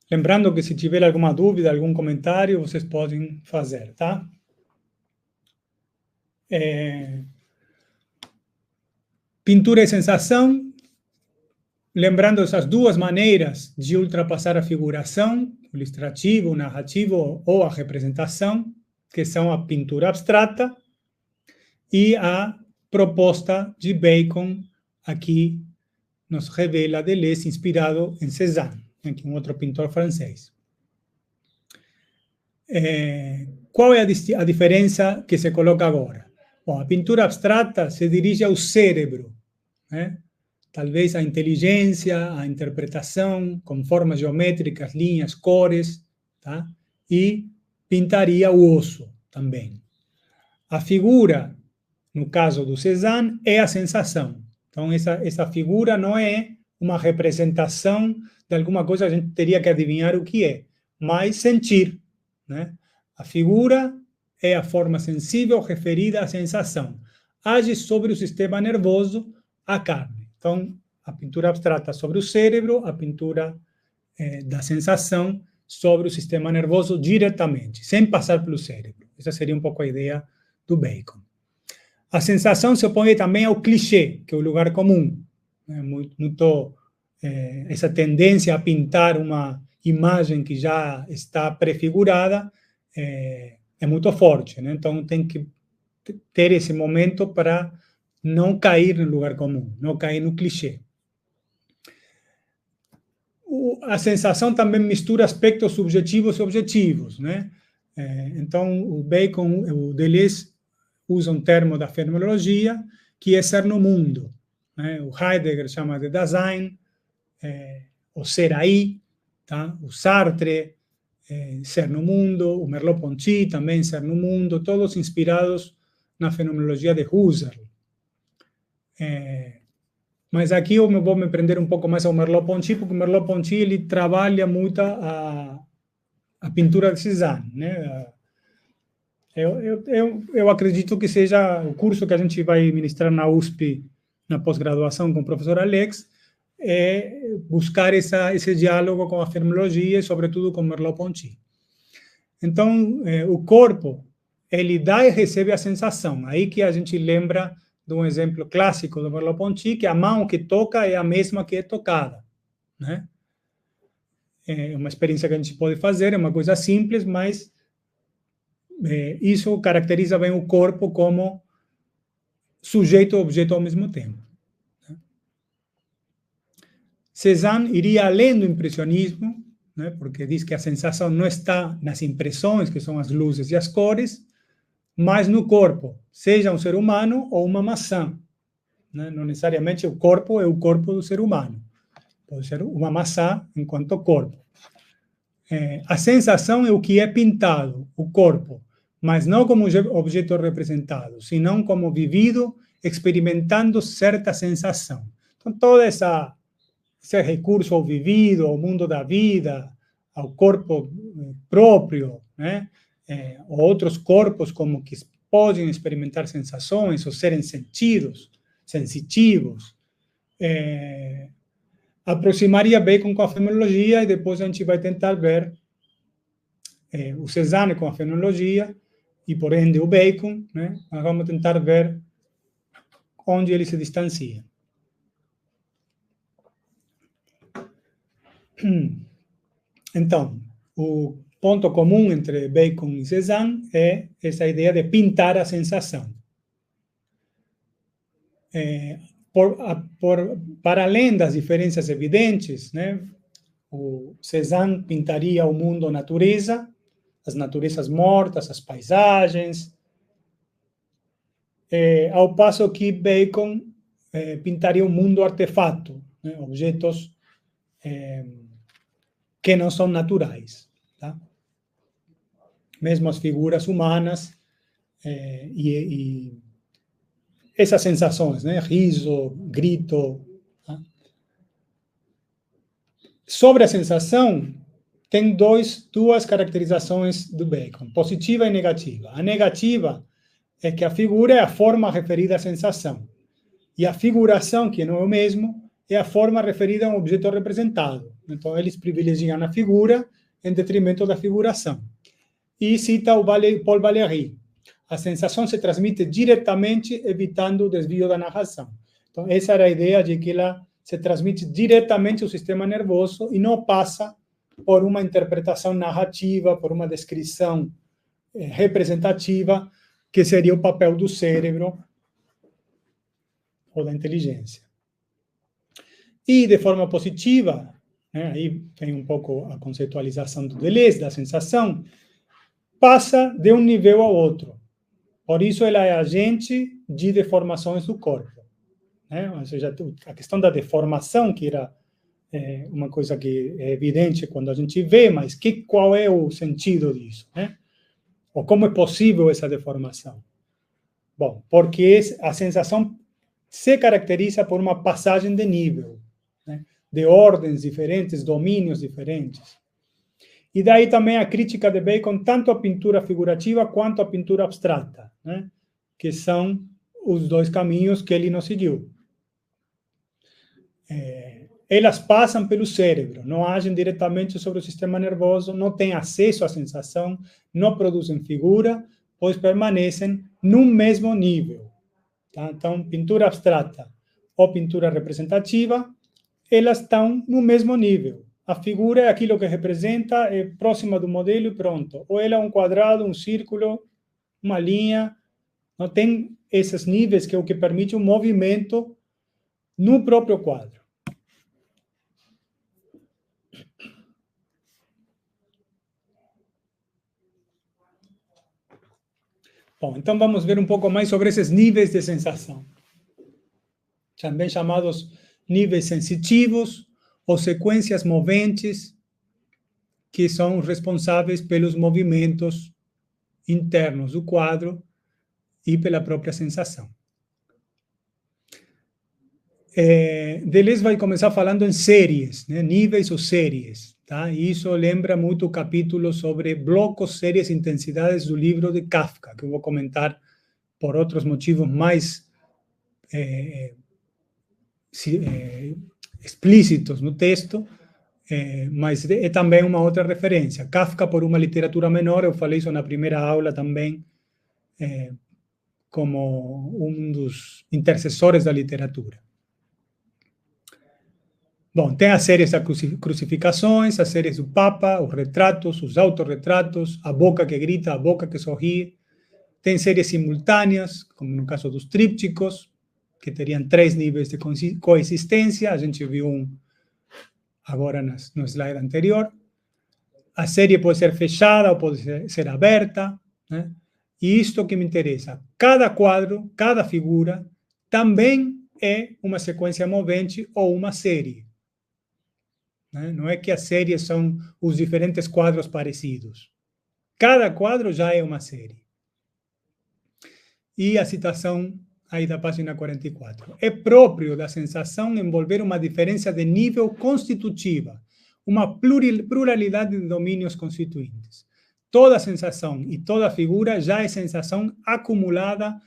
Lembrando que se tiver alguma dúvida, algum comentário, vocês podem fazer, tá? Pintura e sensação. Lembrando essas 2 maneiras de ultrapassar a figuração, o ilustrativo, o narrativo ou a representação, que são a pintura abstrata e a proposta de Bacon, aqui nos revela Deleuze inspirado em Cézanne, que é um outro pintor francês. Qual é a diferença que se coloca agora? Bom, a pintura abstrata se dirige ao cérebro, né? Talvez a inteligência, a interpretação, com formas geométricas, linhas, cores, tá? E pintaria o osso também. A figura, no caso do Cézanne, é a sensação. Então, essa figura não é uma representação de alguma coisa, a gente teria que adivinhar o que é, mas sentir, né? A figura é a forma sensível referida à sensação. Age sobre o sistema nervoso, a carne. Então, a pintura abstrata sobre o cérebro, a pintura da sensação sobre o sistema nervoso diretamente, sem passar pelo cérebro. Essa seria um pouco a ideia do Bacon. A sensação se opõe também ao clichê, que é o lugar comum. Essa tendência a pintar uma imagem que já está prefigurada é muito forte, né? Então, tem que ter esse momento para não cair no lugar comum, não cair no clichê. A sensação também mistura aspectos subjetivos e objetivos, né? Então, o Bacon, o Deleuze, usa um termo da fenomenologia, que é ser no mundo, né? O Heidegger chama de Dasein, o ser aí, tá? O Sartre, ser no mundo, o Merleau-Ponty também ser no mundo, todos inspirados na fenomenologia de Husserl. Mas aqui eu vou me prender um pouco mais ao Merleau-Ponty, porque o Merleau-Ponty ele trabalha muito a pintura de Cézanne, né? Eu acredito que seja o curso que a gente vai ministrar na USP, na pós-graduação com o professor Alex, é buscar esse diálogo com a fenomenologia e, sobretudo, com Merleau-Ponty. Então, o corpo, ele dá e recebe a sensação. Aí que a gente lembra de um exemplo clássico do Merleau-Ponty, que a mão que toca é a mesma que é tocada, né? É uma experiência que a gente pode fazer, é uma coisa simples, mas isso caracteriza bem o corpo como sujeito e objeto ao mesmo tempo. Cézanne iria além do impressionismo, né, porque diz que a sensação não está nas impressões, que são as luzes e as cores, mas no corpo, seja um ser humano ou uma maçã. Né? Não necessariamente o corpo é o corpo do ser humano. Pode ser uma maçã enquanto corpo. A sensação é o que é pintado, o corpo, mas não como objeto representado, senão como vivido, experimentando certa sensação. Então, todo esse recurso ao vivido, ao mundo da vida, ao corpo próprio, né? Outros corpos como que podem experimentar sensações ou serem sentidos, sensitivos, aproximaria Bacon com a fenomenologia e depois a gente vai tentar ver o Cézanne com a fenomenologia e, por ende, o Bacon, né? Nós vamos tentar ver onde ele se distancia. Então, o ponto comum entre Bacon e Cézanne é essa ideia de pintar a sensação. Para além das diferenças evidentes, né, o Cézanne pintaria o mundo natureza, as naturezas mortas, as paisagens, ao passo que Bacon pintaria o mundo artefato, né, objetos que não são naturais. Tá? Mesmo as figuras humanas e essas sensações, né? Riso, grito. Tá? Sobre a sensação, tem duas caracterizações do Bacon, positiva e negativa. A negativa é que a figura é a forma referida à sensação. E a figuração, que não é o mesmo, é a forma referida a um objeto representado. Então, eles privilegiam a figura em detrimento da figuração. E cita o Paul Valéry. A sensação se transmite diretamente, evitando o desvio da narração. Então, essa era a ideia de que ela se transmite diretamente ao sistema nervoso e não passa por uma interpretação narrativa, por uma descrição representativa, que seria o papel do cérebro ou da inteligência. E, de forma positiva, né, aí tem um pouco a conceitualização do Deleuze, da sensação, passa de um nível ao outro. Por isso, ela é agente de deformações do corpo. Né? Ou seja, a questão da deformação, que era uma coisa que é evidente quando a gente vê, mas qual é o sentido disso? Né? Ou como é possível essa deformação? Bom, porque a sensação se caracteriza por uma passagem de nível, né? De ordens diferentes, domínios diferentes. E daí também a crítica de Bacon, tanto à pintura figurativa quanto à pintura abstrata, né? Que são os dois caminhos que ele não seguiu. Elas passam pelo cérebro, não agem diretamente sobre o sistema nervoso, não têm acesso à sensação, não produzem figura, pois permanecem no mesmo nível. Tá? Então, pintura abstrata ou pintura representativa, elas estão no mesmo nível. A figura é aquilo que representa, é próxima do modelo e pronto. Ou ela é um quadrado, um círculo, uma linha. Não tem esses níveis que é o que permite um movimento no próprio quadro. Bom, então vamos ver um pouco mais sobre esses níveis de sensação. Também chamados níveis sensitivos ou sequências moventes, que são responsáveis pelos movimentos internos do quadro e pela própria sensação. Deleuze vai começar falando em séries, né? Níveis ou séries. tá? E isso lembra muito o capítulo sobre blocos, séries e intensidades do livro de Kafka, que eu vou comentar por outros motivos mais explícitos no texto, mas é também uma outra referência. Kafka por uma literatura menor, eu falei isso na primeira aula também, como um dos intercessores da literatura. Bom, tem as séries das crucificações, as séries do Papa, os retratos, os autorretratos, a boca que grita, a boca que sorri. Tem séries simultâneas, como no caso dos trípticos, que teriam 3 níveis de coexistência. A gente viu um agora no slide anterior. A série pode ser fechada ou pode ser aberta, né? E isto que me interessa. Cada quadro, cada figura, também é uma sequência movente ou uma série. Né? Não é que as séries são os diferentes quadros parecidos. Cada quadro já é uma série. E a citação aí da página 44. É próprio da sensação envolver uma diferença de nível constitutiva, uma pluralidade de domínios constituintes. Toda sensação e toda figura já é sensação acumulada,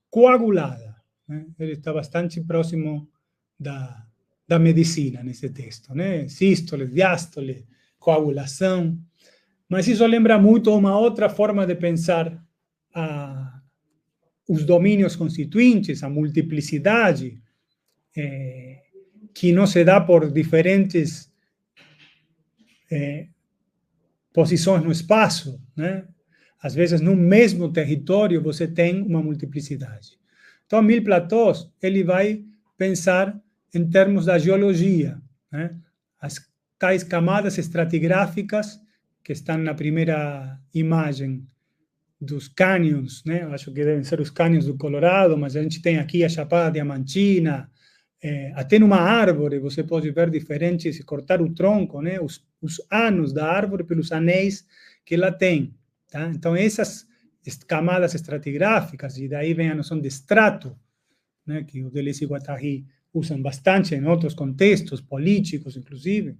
coagulada. Né? Ele está bastante próximo da medicina nesse texto, né? Sístole, diástole, coagulação. Mas isso lembra muito uma outra forma de pensar os domínios constituintes, a multiplicidade, que não se dá por diferentes posições no espaço, né? Às vezes, no mesmo território, você tem uma multiplicidade. Então, Mil Platós, ele vai pensar em termos da geologia, né? As tais camadas estratigráficas que estão na primeira imagem dos cânions, né? Eu acho que devem ser os cânions do Colorado, mas a gente tem aqui a Chapada Diamantina, até numa árvore você pode ver diferentes, se cortar o tronco, né? Os anos da árvore pelos anéis que ela tem, tá? Então, essas camadas estratigráficas, e daí vem a noção de estrato, né? Que o Deleuze e o Guattari usam bastante em outros contextos, políticos, inclusive,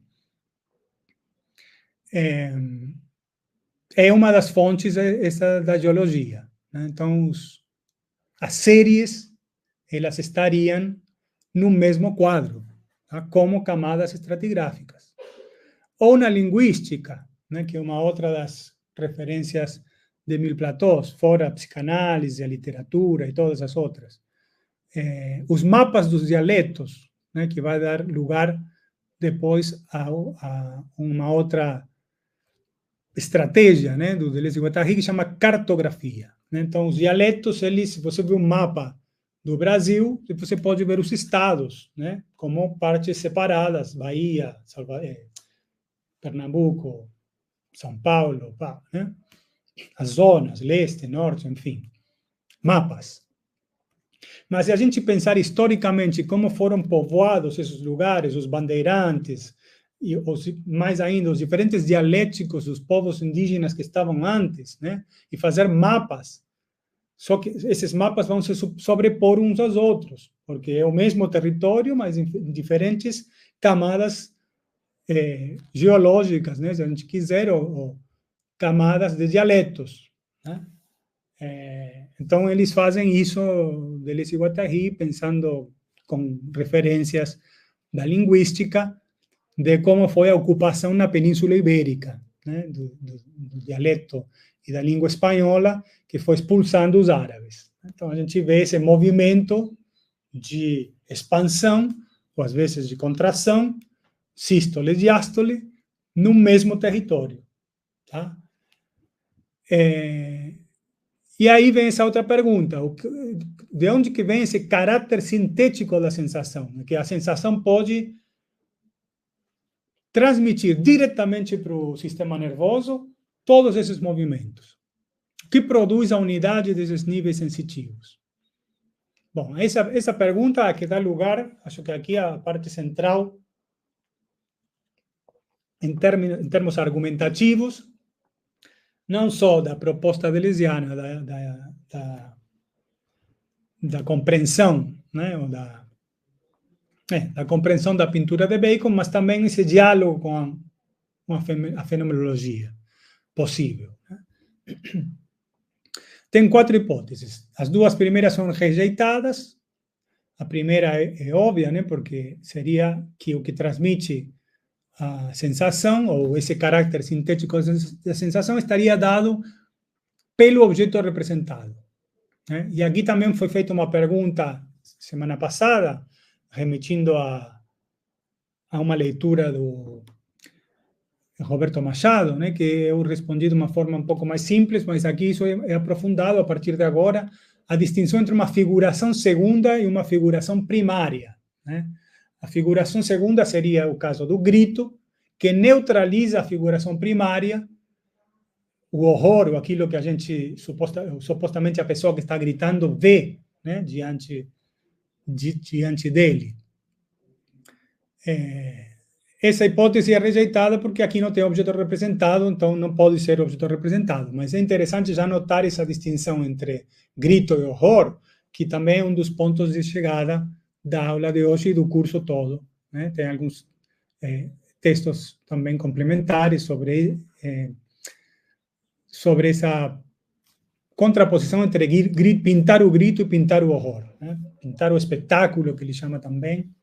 é uma das fontes essa da geologia, né? Então, as séries, elas estariam no mesmo quadro, tá? Como camadas estratigráficas. Ou na linguística, né? Que é uma outra das referências de Mil Platós, fora a psicanálise, a literatura e todas as outras. Os mapas dos dialetos, né? Que vai dar lugar depois a uma outra estratégia, né, do Deleuze e Guattari, que chama cartografia. Né? Então, os dialetos, eles, se você vê um mapa do Brasil, você pode ver os estados, né, como partes separadas, Bahia, Pernambuco, São Paulo, né? As zonas, leste, norte, enfim, mapas. Mas se a gente pensar historicamente como foram povoados esses lugares, os bandeirantes, e mais ainda, os diferentes dialéticos dos povos indígenas que estavam antes, né? E fazer mapas. Só que esses mapas vão se sobrepor uns aos outros, porque é o mesmo território, mas em diferentes camadas geológicas, né? Se a gente quiser, ou camadas de dialetos, né? Então, eles fazem isso, Deleuze e Guattari, pensando com referências da linguística, de como foi a ocupação na Península Ibérica, né, do dialeto e da língua espanhola, que foi expulsando os árabes. Então, a gente vê esse movimento de expansão, ou às vezes de contração, sístole e diástole, no mesmo território. Tá? E aí vem essa outra pergunta, de onde que vem esse caráter sintético da sensação? Que a sensação pode transmitir diretamente para o sistema nervoso todos esses movimentos. O que produz a unidade desses níveis sensitivos? Bom, essa pergunta é que dá lugar, acho que aqui a parte central, em termos argumentativos, não só da proposta deleuziana, da compreensão, né, ou da compreensão da pintura de Bacon, mas também esse diálogo a fenomenologia possível. Tem 4 hipóteses. As 2 primeiras são rejeitadas. A primeira é óbvia, né? Porque seria que o que transmite a sensação, ou esse caráter sintético da sensação, estaria dado pelo objeto representado, né? E aqui também foi feita uma pergunta semana passada, remetindo a uma leitura do Roberto Machado, né, que eu respondi de uma forma um pouco mais simples, mas aqui isso é aprofundado a partir de agora, a distinção entre uma figuração segunda e uma figuração primária, né? A figuração segunda seria o caso do grito, que neutraliza a figuração primária, o horror, ou aquilo que a gente, supostamente a pessoa que está gritando vê, né, diante dele. Essa hipótese é rejeitada porque aqui não tem objeto representado, então não pode ser objeto representado. Mas é interessante já notar essa distinção entre grito e horror, que também é um dos pontos de chegada da aula de hoje e do curso todo, né? Tem alguns textos também complementares sobre essa contraposição entre pintar o grito e pintar o horror, né? Pintar o espetáculo, que ele chama também.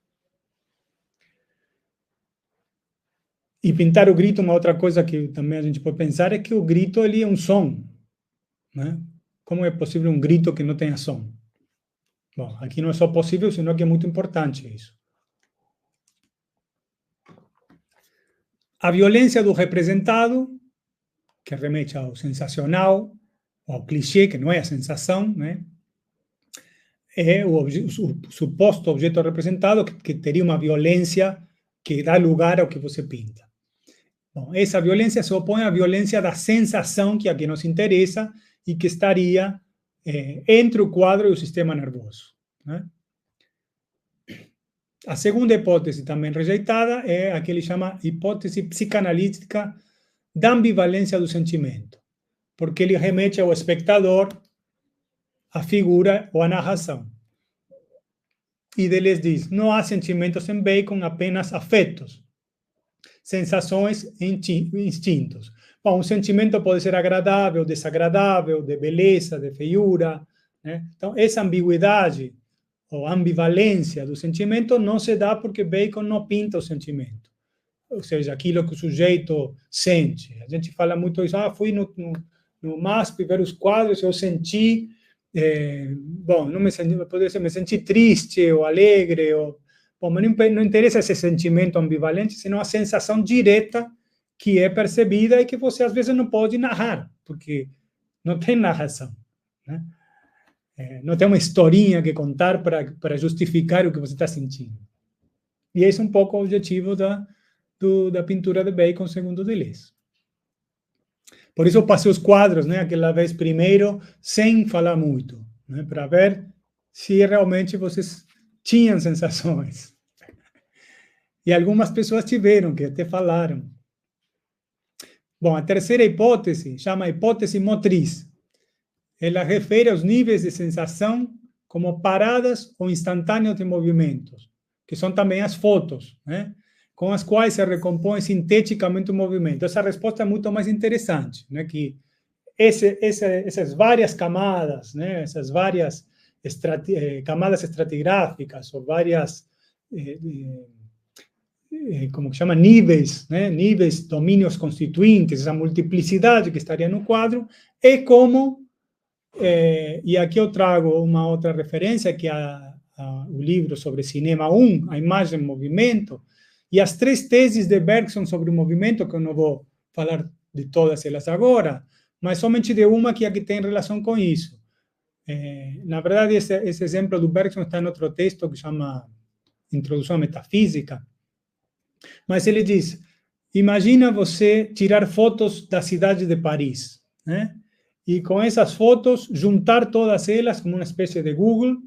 E pintar o grito, uma outra coisa que também a gente pode pensar é que o grito ele é um som, né? Como é possível um grito que não tenha som? Bom, aqui não é só possível, senão que é muito importante isso. A violência do representado, que remete ao sensacional, ao clichê, que não é a sensação, né? É o suposto objeto representado que teria uma violência que dá lugar ao que você pinta. Bom, essa violência se opõe à violência da sensação, que é a que nos interessa, e que estaria entre o quadro e o sistema nervoso, né? A segunda hipótese, também rejeitada, é a que ele chama hipótese psicanalítica da ambivalência do sentimento, porque ele remete ao espectador, à figura ou à narração. E deles diz, não há sentimentos em Bacon, apenas afetos, sensações e instintos. Bom, um sentimento pode ser agradável, desagradável, de beleza, de feiura, né? Então, essa ambiguidade ou ambivalência do sentimento não se dá porque Bacon não pinta o sentimento. Ou seja, aquilo que o sujeito sente. A gente fala muito isso, fui no MASP ver os quadros, eu senti, bom, não me senti, poderia ser, me senti triste ou alegre, bom, mas não interessa esse sentimento ambivalente, senão a sensação direta que é percebida e que você às vezes não pode narrar, porque não tem narração, né? Não tem uma historinha que contar para justificar o que você está sentindo. E esse é um pouco o objetivo da pintura de Bacon, segundo Deleuze. Por isso eu passei os quadros, né, aquela vez primeiro, sem falar muito, né, para ver se realmente vocês tinham sensações. E algumas pessoas tiveram, que até falaram. Bom, a terceira hipótese chama hipótese motriz. Ela refere aos níveis de sensação como paradas ou instantâneos de movimentos, que são também as fotos, né, com as quais se recompõe sinteticamente o movimento. Essa resposta é muito mais interessante, né, que essas várias camadas, né, essas várias camadas estratigráficas, ou várias, como que chama, níveis, né, níveis, domínios constituintes, essa multiplicidade que estaria no quadro, é como, e aqui eu trago uma outra referência, que é o livro sobre Cinema 1, a imagem em movimento, e as 3 teses de Bergson sobre o movimento, que eu não vou falar de todas elas agora, mas somente de uma que aqui tem relação com isso. Na verdade, esse exemplo do Bergson está em outro texto que chama Introdução à Metafísica, mas ele diz, imagina você tirar fotos da cidade de Paris, né? E com essas fotos, juntar todas elas como uma espécie de Google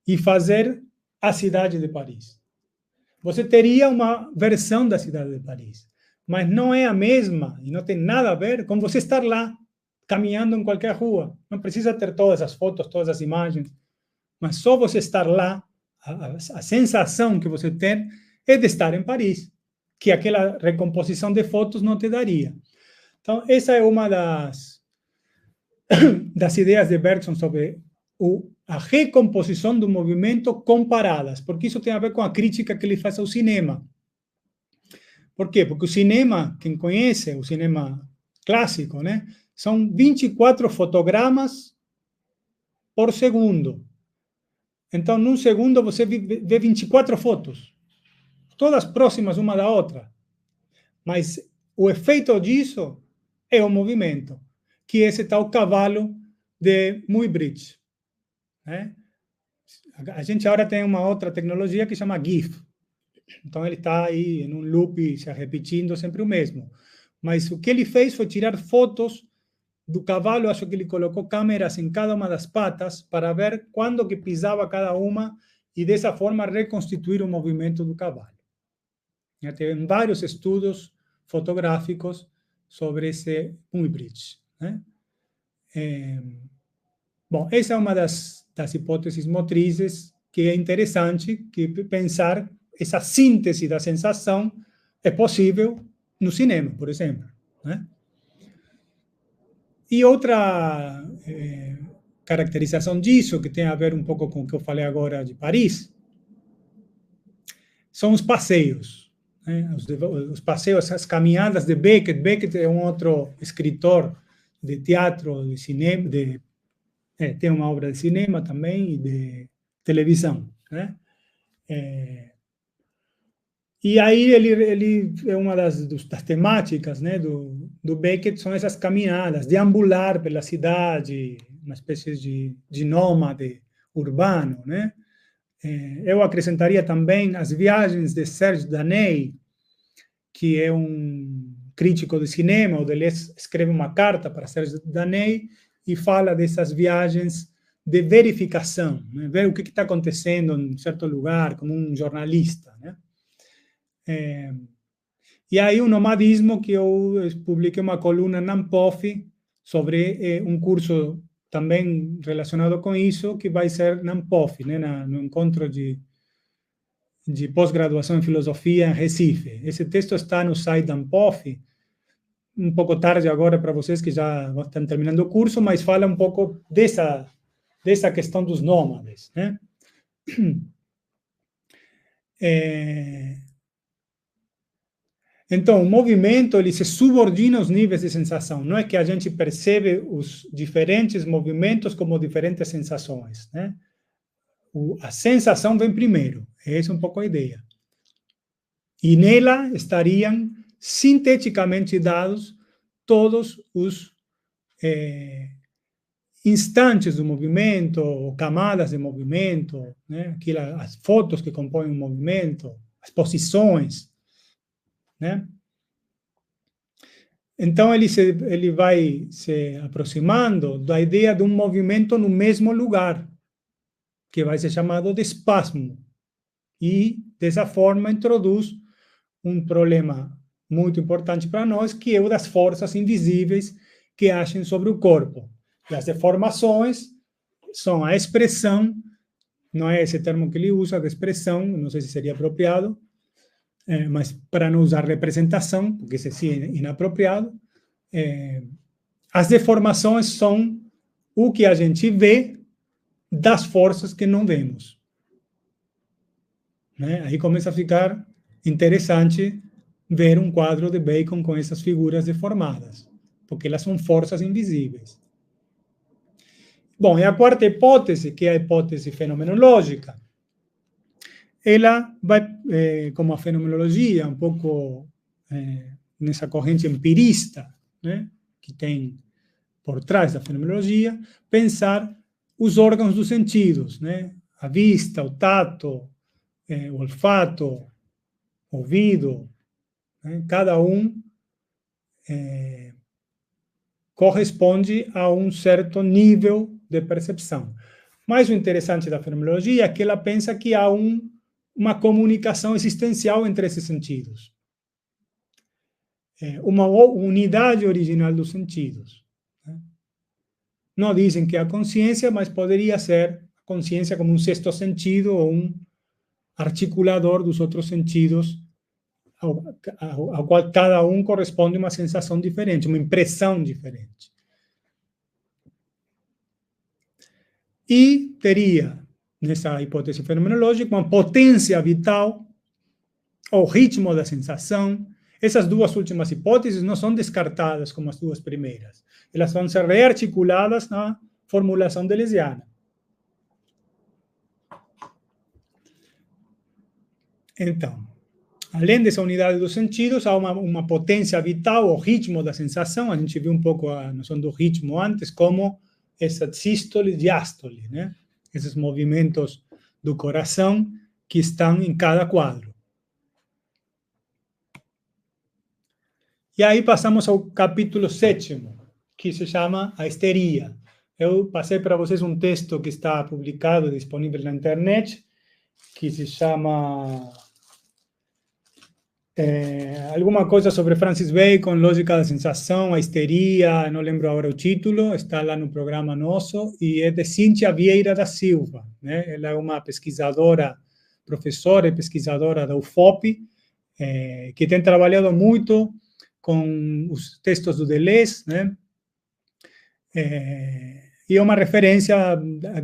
e fazer a cidade de Paris. Você teria uma versão da cidade de Paris, mas não é a mesma e não tem nada a ver com você estar lá, caminhando em qualquer rua. Não precisa ter todas as fotos, todas as imagens, mas só você estar lá, a sensação que você tem é de estar em Paris. que aquela recomposição de fotos não te daria. Então, essa é uma das ideias de Bergson sobre a recomposição do movimento comparadas, porque isso tem a ver com a crítica que ele faz ao cinema. Por quê? Porque o cinema, quem conhece, o cinema clássico, né, são 24 fotogramas por segundo. Então, num segundo, você vê 24 fotos, todas próximas uma da outra. Mas o efeito disso é o movimento, que esse tal cavalo de Muybridge. Né? A gente agora tem uma outra tecnologia que chama GIF. Então, ele está aí em um loop, se repetindo sempre o mesmo. Mas o que ele fez foi tirar fotos do cavalo. Acho que ele colocou câmeras em cada uma das patas para ver quando que pisava cada uma e, dessa forma, reconstituir o movimento do cavalo. Já tem vários estudos fotográficos sobre esse Muybridge. Né? Bom, essa é uma das hipóteses motrizes que é interessante, que pensar essa síntese da sensação é possível no cinema, por exemplo. Né? E outra caracterização disso, que tem a ver um pouco com o que eu falei agora de Paris, são os passeios. Né? Os passeios, as caminhadas de Beckett. Beckett é um outro escritor de teatro, de cinema, tem uma obra de cinema também e de televisão. Né? E aí ele é uma das temáticas, né, do Beckett, são essas caminhadas, deambular pela cidade, uma espécie de nômade urbano. Né? Eu acrescentaria também as viagens de Serge Daney, que é um crítico de cinema. O Deleuze escreve uma carta para Serge Daney e fala dessas viagens de verificação, né? Ver o que está acontecendo em um certo lugar, como um jornalista. Né? E aí o nomadismo, que eu publiquei uma coluna na Ampof sobre um curso também relacionado com isso, que vai ser na Ampof, né? No encontro de pós-graduação em filosofia em Recife. Esse texto está no site da Ampof, um pouco tarde agora para vocês que já estão terminando o curso, mas fala um pouco dessa questão dos nômades. Né? Então, o movimento ele se subordina aos níveis de sensação. Não é que a gente percebe os diferentes movimentos como diferentes sensações. Né? A sensação vem primeiro. Essa é um pouco a ideia. E nela estariam sinteticamente dados todos os instantes do movimento, ou camadas de movimento, né? As fotos que compõem o movimento, as posições. Né? Então, ele vai se aproximando da ideia de um movimento no mesmo lugar, que vai ser chamado de espasmo. E, dessa forma, introduz um problema muito importante para nós, que é o das forças invisíveis que agem sobre o corpo. E as deformações são a expressão, não é esse termo que ele usa, de expressão, não sei se seria apropriado, mas para não usar representação, porque esse sim é inapropriado, as deformações são o que a gente vê das forças que não vemos. Né? Aí começa a ficar interessante ver um quadro de Bacon com essas figuras deformadas, porque elas são forças invisíveis. Bom, e a quarta hipótese, que é a hipótese fenomenológica, ela vai, como a fenomenologia, um pouco nessa corrente empirista, né, que tem por trás da fenomenologia, pensar os órgãos dos sentidos, né, a vista, o tato, o olfato, o ouvido, né, cada um corresponde a um certo nível de percepção. Mas o interessante da fenomenologia é que ela pensa que há uma comunicação existencial entre esses sentidos. Uma unidade original dos sentidos. Né? Não dizem que é a consciência, mas poderia ser a consciência como um sexto sentido ou um articulador dos outros sentidos ao qual cada um corresponde uma sensação diferente, uma impressão diferente. E teria, nessa hipótese fenomenológica, uma potência vital, ou ritmo da sensação. Essas duas últimas hipóteses não são descartadas como as duas primeiras. Elas vão ser rearticuladas na formulação deleuziana. Então, além dessa unidade dos sentidos, há uma potência vital, o ritmo da sensação. A gente viu um pouco a noção do ritmo antes, como essa sístole e diástole, né? Esses movimentos do coração que estão em cada quadro. E aí passamos ao capítulo 7º, que se chama a histeria. Eu passei para vocês um texto que está publicado, disponível na internet, que se chama alguma coisa sobre Francis Bacon, lógica da sensação, a histeria, não lembro agora o título, está lá no programa nosso, e é de Cíntia Vieira da Silva, né? Ela é uma pesquisadora, professora e pesquisadora da UFOP, que tem trabalhado muito com os textos do Deleuze, né? E é uma referência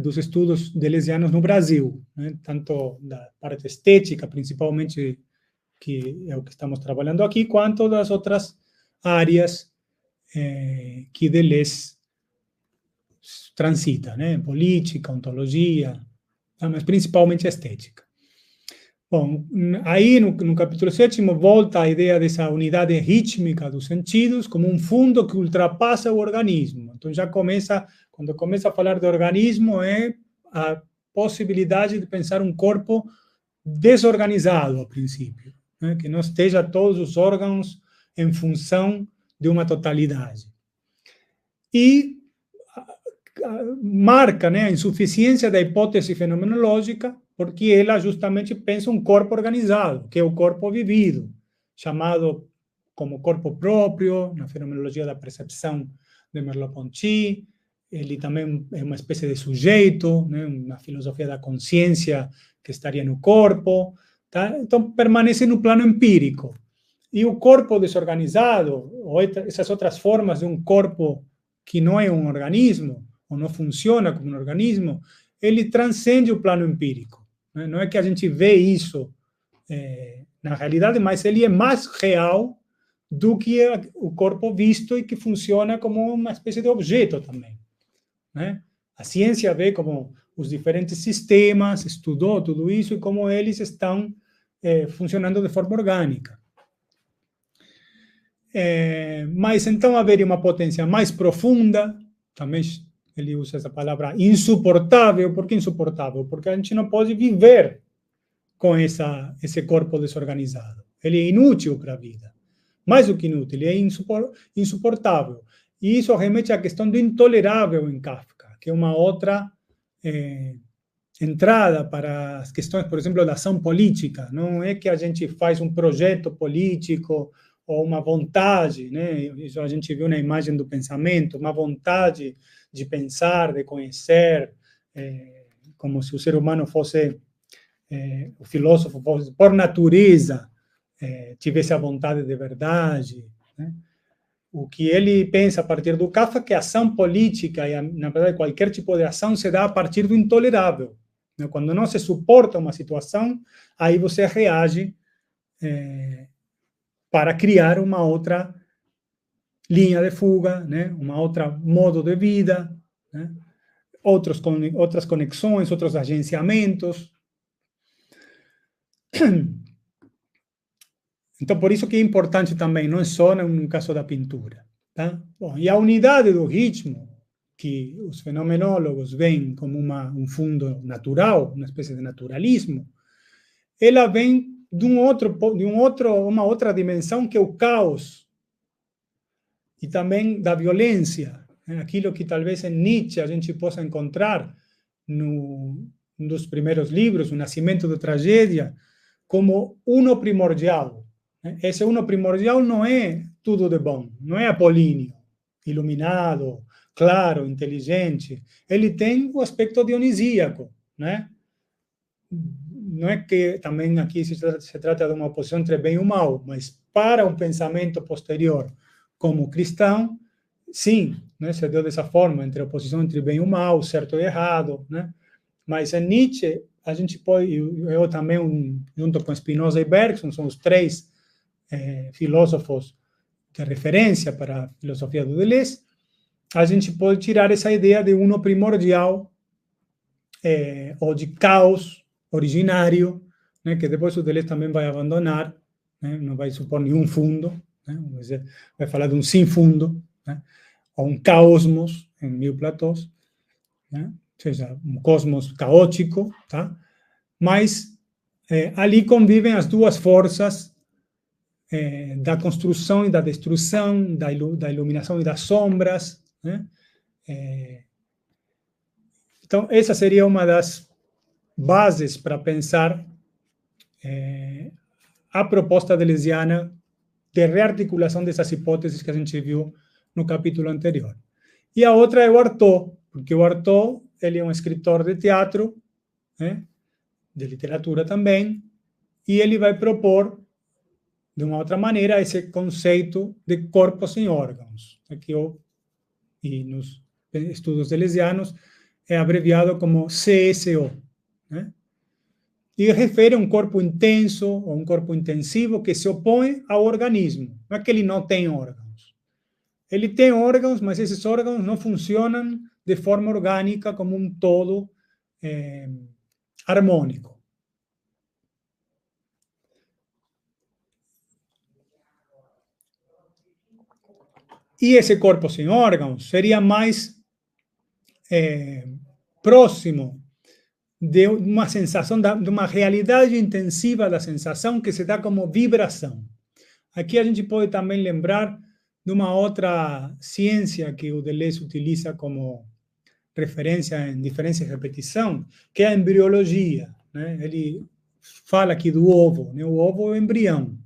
dos estudos deleuzianos no Brasil, né? Tanto da parte estética, principalmente, que é o que estamos trabalhando aqui, quanto das outras áreas que Deleuze transita, né? Política, ontologia, mas principalmente a estética. Bom, aí no capítulo 7º volta a ideia dessa unidade rítmica dos sentidos como um fundo que ultrapassa o organismo. Então já começa, quando começa a falar de organismo, é a possibilidade de pensar um corpo desorganizado a princípio, né? Que não esteja todos os órgãos em função de uma totalidade. E marca, né, a insuficiência da hipótese fenomenológica, porque ela justamente pensa um corpo organizado, que é o corpo vivido, chamado como corpo próprio, na fenomenologia da percepção de Merleau-Ponty. Ele também é uma espécie de sujeito, né, uma filosofia da consciência que estaria no corpo, tá? Então permanece no plano empírico. E o corpo desorganizado, ou essas outras formas de um corpo que não é um organismo, ou não funciona como um organismo, ele transcende o plano empírico. Né? Não é que a gente vê isso na realidade, mas ele é mais real do que o corpo visto e que funciona como uma espécie de objeto também. Né? A ciência vê como os diferentes sistemas, estudou tudo isso e como eles estão funcionando de forma orgânica. Mas então haveria uma potência mais profunda, também ele usa essa palavra insuportável. Por que insuportável? Porque a gente não pode viver com esse corpo desorganizado. Ele é inútil para a vida. Mais do que inútil, ele é insuportável. E isso remete à questão do intolerável em Kafka, que é uma outra entrada para as questões, por exemplo, da ação política. Não é que a gente faz um projeto político ou uma vontade, né? Isso a gente viu na imagem do pensamento, uma vontade de pensar, de conhecer, como se o ser humano fosse, o filósofo fosse, por natureza, tivesse a vontade de verdade, né? O que ele pensa a partir do Kafka é que a ação política, e na verdade qualquer tipo de ação, se dá a partir do intolerável. Né? Quando não se suporta uma situação, aí você reage para criar uma outra linha de fuga, né? Uma outra modo de vida, né? Outras conexões, outros agenciamentos. Então, por isso que é importante também, não é só no caso da pintura. Tá? Bom, e a unidade do ritmo, que os fenomenólogos veem como um fundo natural, uma espécie de naturalismo, ela vem de uma outra dimensão, que é o caos, e também da violência, né? Aquilo que talvez em Nietzsche a gente possa encontrar num dos primeiros livros, O Nascimento da Tragédia, como uno primordial. Esse uno primordial não é tudo de bom, não é apolíneo, iluminado, claro, inteligente. Ele tem o aspecto dionisíaco, né? não é que também aqui se trata de uma oposição entre bem e o mal, mas para um pensamento posterior como cristão, sim, né, se deu dessa forma, entre a oposição entre bem e o mal, certo e errado, né? Mas em Nietzsche, a gente pode, eu também, junto com Spinoza e Bergson, são os três filósofos de referência para a filosofia do Deleuze, a gente pode tirar essa ideia de uno primordial, ou de caos originário, né, que depois o Deleuze também vai abandonar, né, não vai supor nenhum fundo, né, vai falar de um sem fundo, né, ou um caosmos, em 1000 Platós, né, ou seja, um cosmos caótico, tá? Mas ali convivem as duas forças da construção e da destruição, da iluminação e das sombras, né? Então, essa seria uma das bases para pensar a proposta deleuziana de rearticulação dessas hipóteses que a gente viu no capítulo anterior. E a outra é o Artaud, porque o Artaud ele é um escritor de teatro, né, de literatura também, e ele vai propor, de uma outra maneira, esse conceito de corpo sem órgãos, aqui e nos estudos deleuzianos é abreviado como CSO, né? E refere a um corpo intenso ou um corpo intensivo que se opõe ao organismo. Não é que ele não tem órgãos. Ele tem órgãos, mas esses órgãos não funcionam de forma orgânica como um todo harmônico. E esse corpo sem órgãos seria mais próximo de uma sensação, de uma realidade intensiva da sensação que se dá como vibração. Aqui a gente pode também lembrar de uma outra ciência que o Deleuze utiliza como referência em diferença e repetição, que é a embriologia, né? Ele fala aqui do ovo, né? O ovo é o embrião.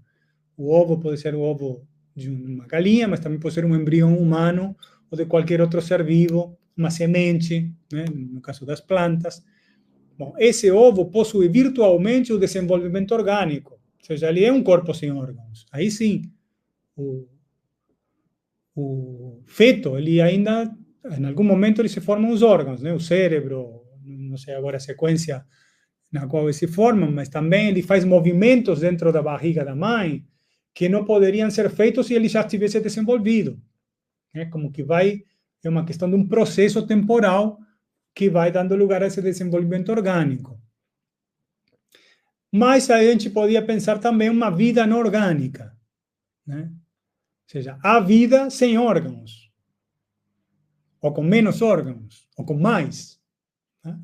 O ovo pode ser o ovo de uma galinha, mas também pode ser um embrião humano ou de qualquer outro ser vivo, uma semente, né? No caso das plantas. Bom, esse ovo possui virtualmente o desenvolvimento orgânico, ou seja, ele é um corpo sem órgãos. Aí sim, o feto, ele ainda, em algum momento, ele se forma os órgãos, né? O cérebro, não sei agora a sequência na qual ele se forma, mas também ele faz movimentos dentro da barriga da mãe que não poderiam ser feitos se ele já tivesse desenvolvido. É como que é uma questão de um processo temporal que vai dando lugar a esse desenvolvimento orgânico. Mas a gente podia pensar também uma vida não orgânica, né? Ou seja, a vida sem órgãos, ou com menos órgãos, ou com mais. Né?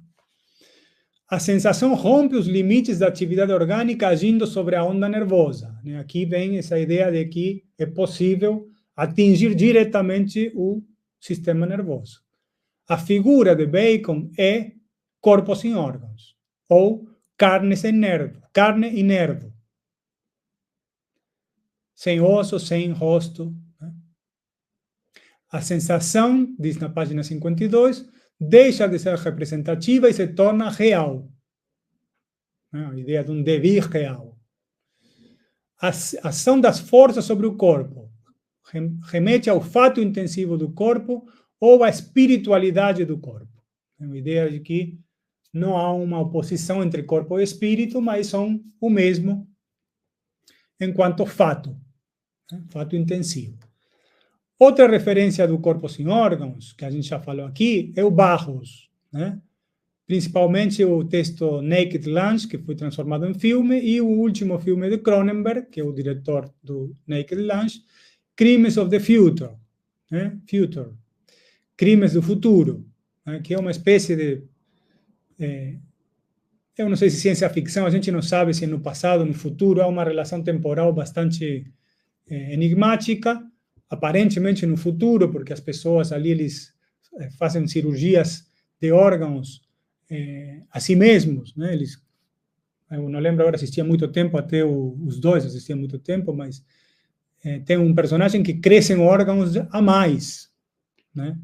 A sensação rompe os limites da atividade orgânica agindo sobre a onda nervosa. Né? Aqui vem essa ideia de que é possível atingir diretamente o sistema nervoso. A figura de Bacon é corpo sem órgãos, ou carne sem nervo, carne e nervo. Sem osso, sem rosto. Né? A sensação, diz na página 52, deixa de ser representativa e se torna real. Né? A ideia de um devir real. A ação das forças sobre o corpo remete ao fato intensivo do corpo ou à espiritualidade do corpo. É uma ideia de que não há uma oposição entre corpo e espírito, mas são o mesmo enquanto fato, né? Fato intensivo. Outra referência do corpo sem órgãos, que a gente já falou aqui, é o Barros, né? Principalmente o texto Naked Lunch, que foi transformado em filme, e o último filme de Cronenberg, que é o diretor do Naked Lunch, Crimes of the Future, né? Future, Crimes do Futuro, né? Que é uma espécie de... eu não sei se ciência ficção, a gente não sabe se no passado, no futuro, há uma relação temporal bastante enigmática, aparentemente no futuro, porque as pessoas ali eles fazem cirurgias de órgãos a si mesmos, né? Eu não lembro agora, assistia muito tempo, até os dois assistiam muito tempo, mas tem um personagem que crescem órgãos a mais, né?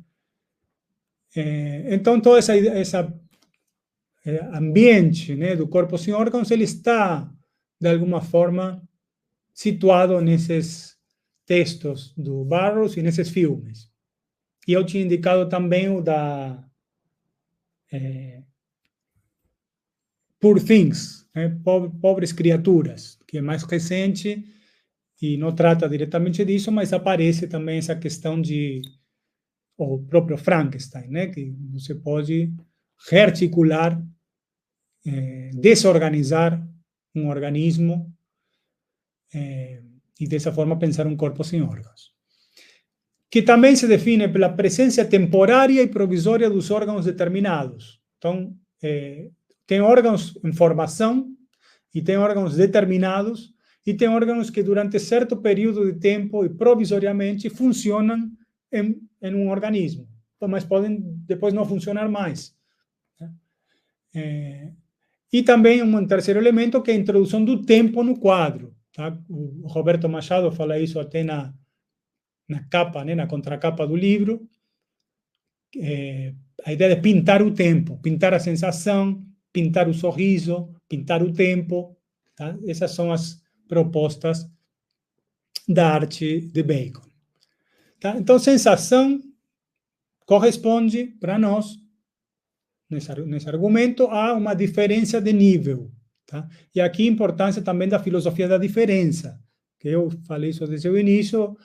Então toda essa ambiente, né, do corpo sem órgãos, ele está, de alguma forma, situado nesses textos do Burroughs e nesses filmes. E eu tinha indicado também o da Poor Things, né, Pobres Criaturas, que é mais recente e não trata diretamente disso, mas aparece também essa questão de o próprio Frankenstein, né, que você pode rearticular, desorganizar um organismo e dessa forma pensar um corpo sem órgãos. Que também se define pela presença temporária e provisória dos órgãos determinados. Então, tem órgãos em formação e tem órgãos determinados e tem órgãos que durante certo período de tempo e provisoriamente funcionam em um organismo, mas podem depois não funcionar mais. E também um terceiro elemento que é a introdução do tempo no quadro. Tá? O Roberto Machado fala isso até na capa, né, na contracapa do livro. A ideia de pintar o tempo, pintar a sensação, pintar o sorriso, pintar o tempo. Tá? Essas são as propostas da arte de Bacon. Tá? Então, sensação corresponde para nós, nesse argumento, a uma diferença de nível. Tá? E aqui a importância também da filosofia da diferença, que eu falei isso desde o início.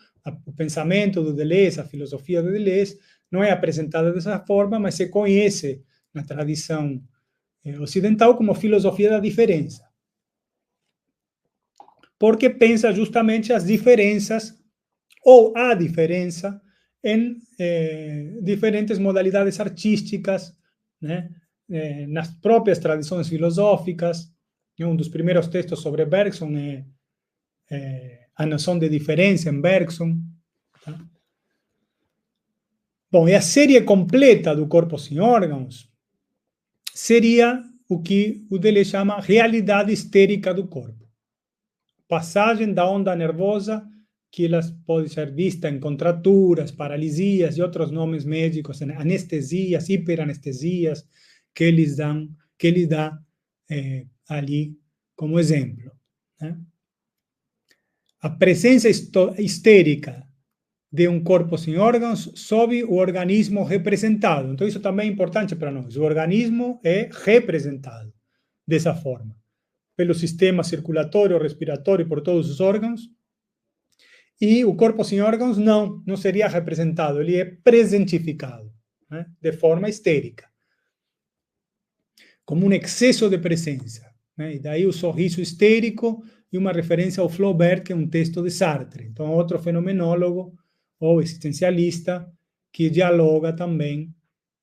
O pensamento do Deleuze, a filosofia do Deleuze, não é apresentada dessa forma, mas se conhece na tradição ocidental como filosofia da diferença. Porque pensa justamente as diferenças, ou a diferença, em diferentes modalidades artísticas, né? Nas próprias tradições filosóficas. Um dos primeiros textos sobre Bergson é a noção de diferença em Bergson. Tá? Bom, e a série completa do corpo sem órgãos seria o que o Deleuze chama realidade histérica do corpo. Passagem da onda nervosa, que ela pode ser vista em contraturas, paralisias e outros nomes médicos, anestesias, hiperanestesias, que ele dá ali como exemplo. Né? A presença histérica de um corpo sem órgãos sob o organismo representado. Então, isso também é importante para nós. O organismo é representado dessa forma, pelo sistema circulatório, respiratório, por todos os órgãos. E o corpo sem órgãos não seria representado, ele é presentificado, né, de forma histérica, como um excesso de presença. Né? E daí o sorriso histérico e uma referência ao Flaubert, que é um texto de Sartre. Então, outro fenomenólogo ou existencialista que dialoga também.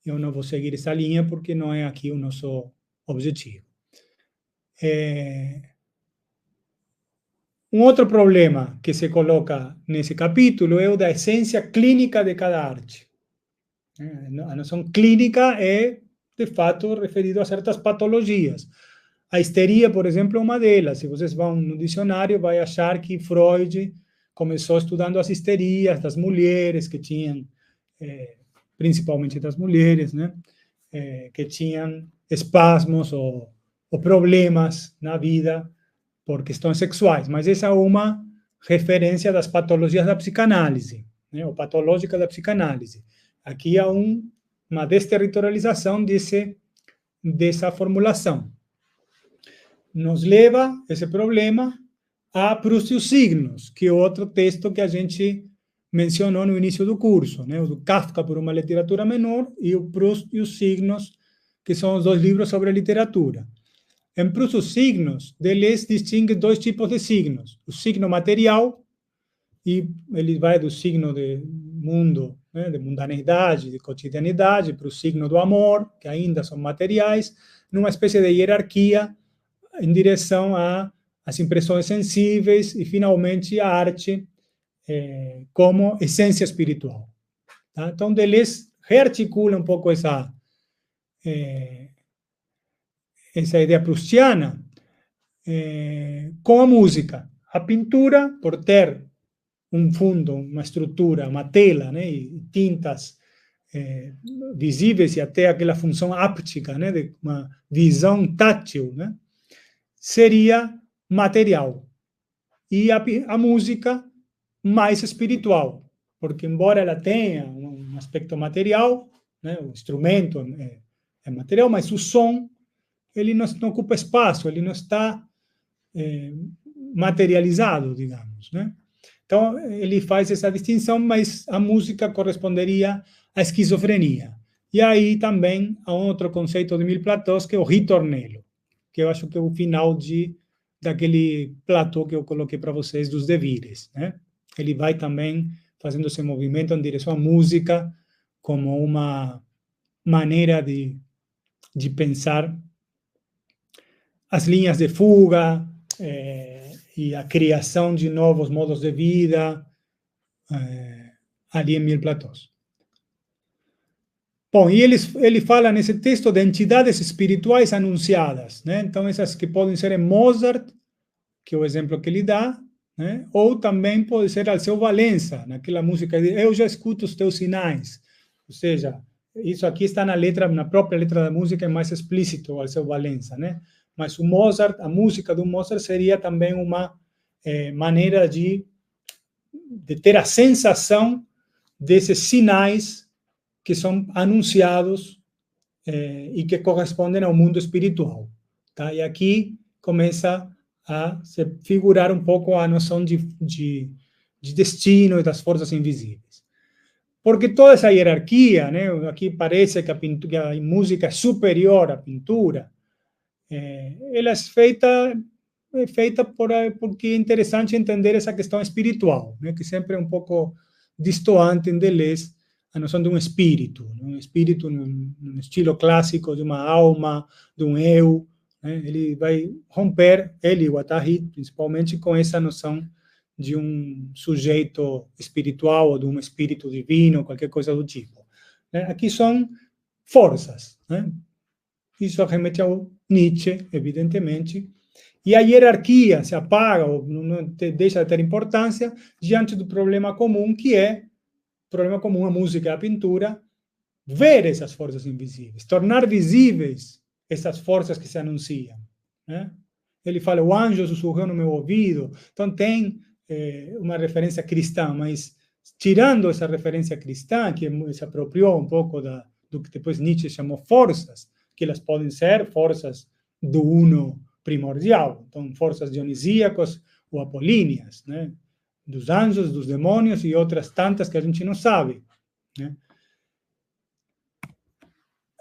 Eu não vou seguir essa linha porque não é aqui o nosso objetivo. Um outro problema que se coloca nesse capítulo é o da essência clínica de cada arte. A noção clínica é, de fato, referido a certas patologias. A histeria, por exemplo, é uma delas. Se vocês vão no dicionário, vai achar que Freud começou estudando as histerias das mulheres que tinham, principalmente das mulheres, né, que tinham espasmos ou problemas na vida por questões sexuais. Mas essa é uma referência das patologias da psicanálise, né, ou patológica da psicanálise. Aqui há uma desterritorialização dessa formulação. Nos leva esse problema a Proust e os signos, que é outro texto que a gente mencionou no início do curso, né? O do Kafka por uma literatura menor e o Proust e os signos, que são os dois livros sobre a literatura. Em Proust e os signos, Deleuze distingue dois tipos de signos. O signo material, e ele vai do signo de mundo, né, de mundanidade, de cotidianidade, para o signo do amor, que ainda são materiais, numa espécie de hierarquia em direção às impressões sensíveis e, finalmente, a arte como essência espiritual. Tá? Então, Deleuze rearticula um pouco essa ideia proustiana com a música. A pintura, por ter um fundo, uma estrutura, uma tela, né, e tintas visíveis e até aquela função áptica, né, de uma visão tátil, né, seria material. E a música mais espiritual, porque embora ela tenha um aspecto material, né, o instrumento é material, mas o som, ele não ocupa espaço, ele não está materializado, digamos, né? Então, ele faz essa distinção, mas a música corresponderia à esquizofrenia. E aí também há outro conceito de Mil Platós, que é o ritornello, que eu acho que é o final daquele platô que eu coloquei para vocês, dos devires, né? Ele vai também fazendo esse movimento em direção à música como uma maneira de pensar as linhas de fuga, e a criação de novos modos de vida ali em Mil Platós. Bom, e ele fala nesse texto de entidades espirituais anunciadas, né? Então, essas que podem ser em Mozart, que é o exemplo que ele dá, né? Ou também pode ser Alceu Valença, naquela música de Eu Já Escuto os Teus Sinais. Ou seja, isso aqui está na letra, na própria letra da música, é mais explícito, Alceu Valença, né? Mas o Mozart, a música do Mozart seria também uma maneira de ter a sensação desses sinais que são anunciados e que correspondem ao mundo espiritual. Tá? E aqui começa a se figurar um pouco a noção de destino e das forças invisíveis. Porque toda essa hierarquia, né, aqui parece que a música é superior à pintura, ela é feita porque é interessante entender essa questão espiritual, né, que sempre é um pouco distoante em Deleuze, a noção de um espírito no estilo clássico, de uma alma, de um eu, né? Ele vai romper, ele e Guattari, principalmente, com essa noção de um sujeito espiritual ou de um espírito divino, qualquer coisa do tipo. Né? Aqui são forças, né? Isso remete ao Nietzsche, evidentemente, e a hierarquia se apaga ou não deixa de ter importância diante do problema comum, que é problema comum, a música e a pintura, ver essas forças invisíveis, tornar visíveis essas forças que se anunciam. Né? Ele fala, o anjo sussurrou no meu ouvido. Então tem uma referência cristã, mas tirando essa referência cristã, que se apropriou um pouco do que depois Nietzsche chamou forças, que elas podem ser forças do uno primordial, então forças dionisíacas ou apolíneas, né? Dos anjos, dos demônios e outras tantas que a gente não sabe. Né?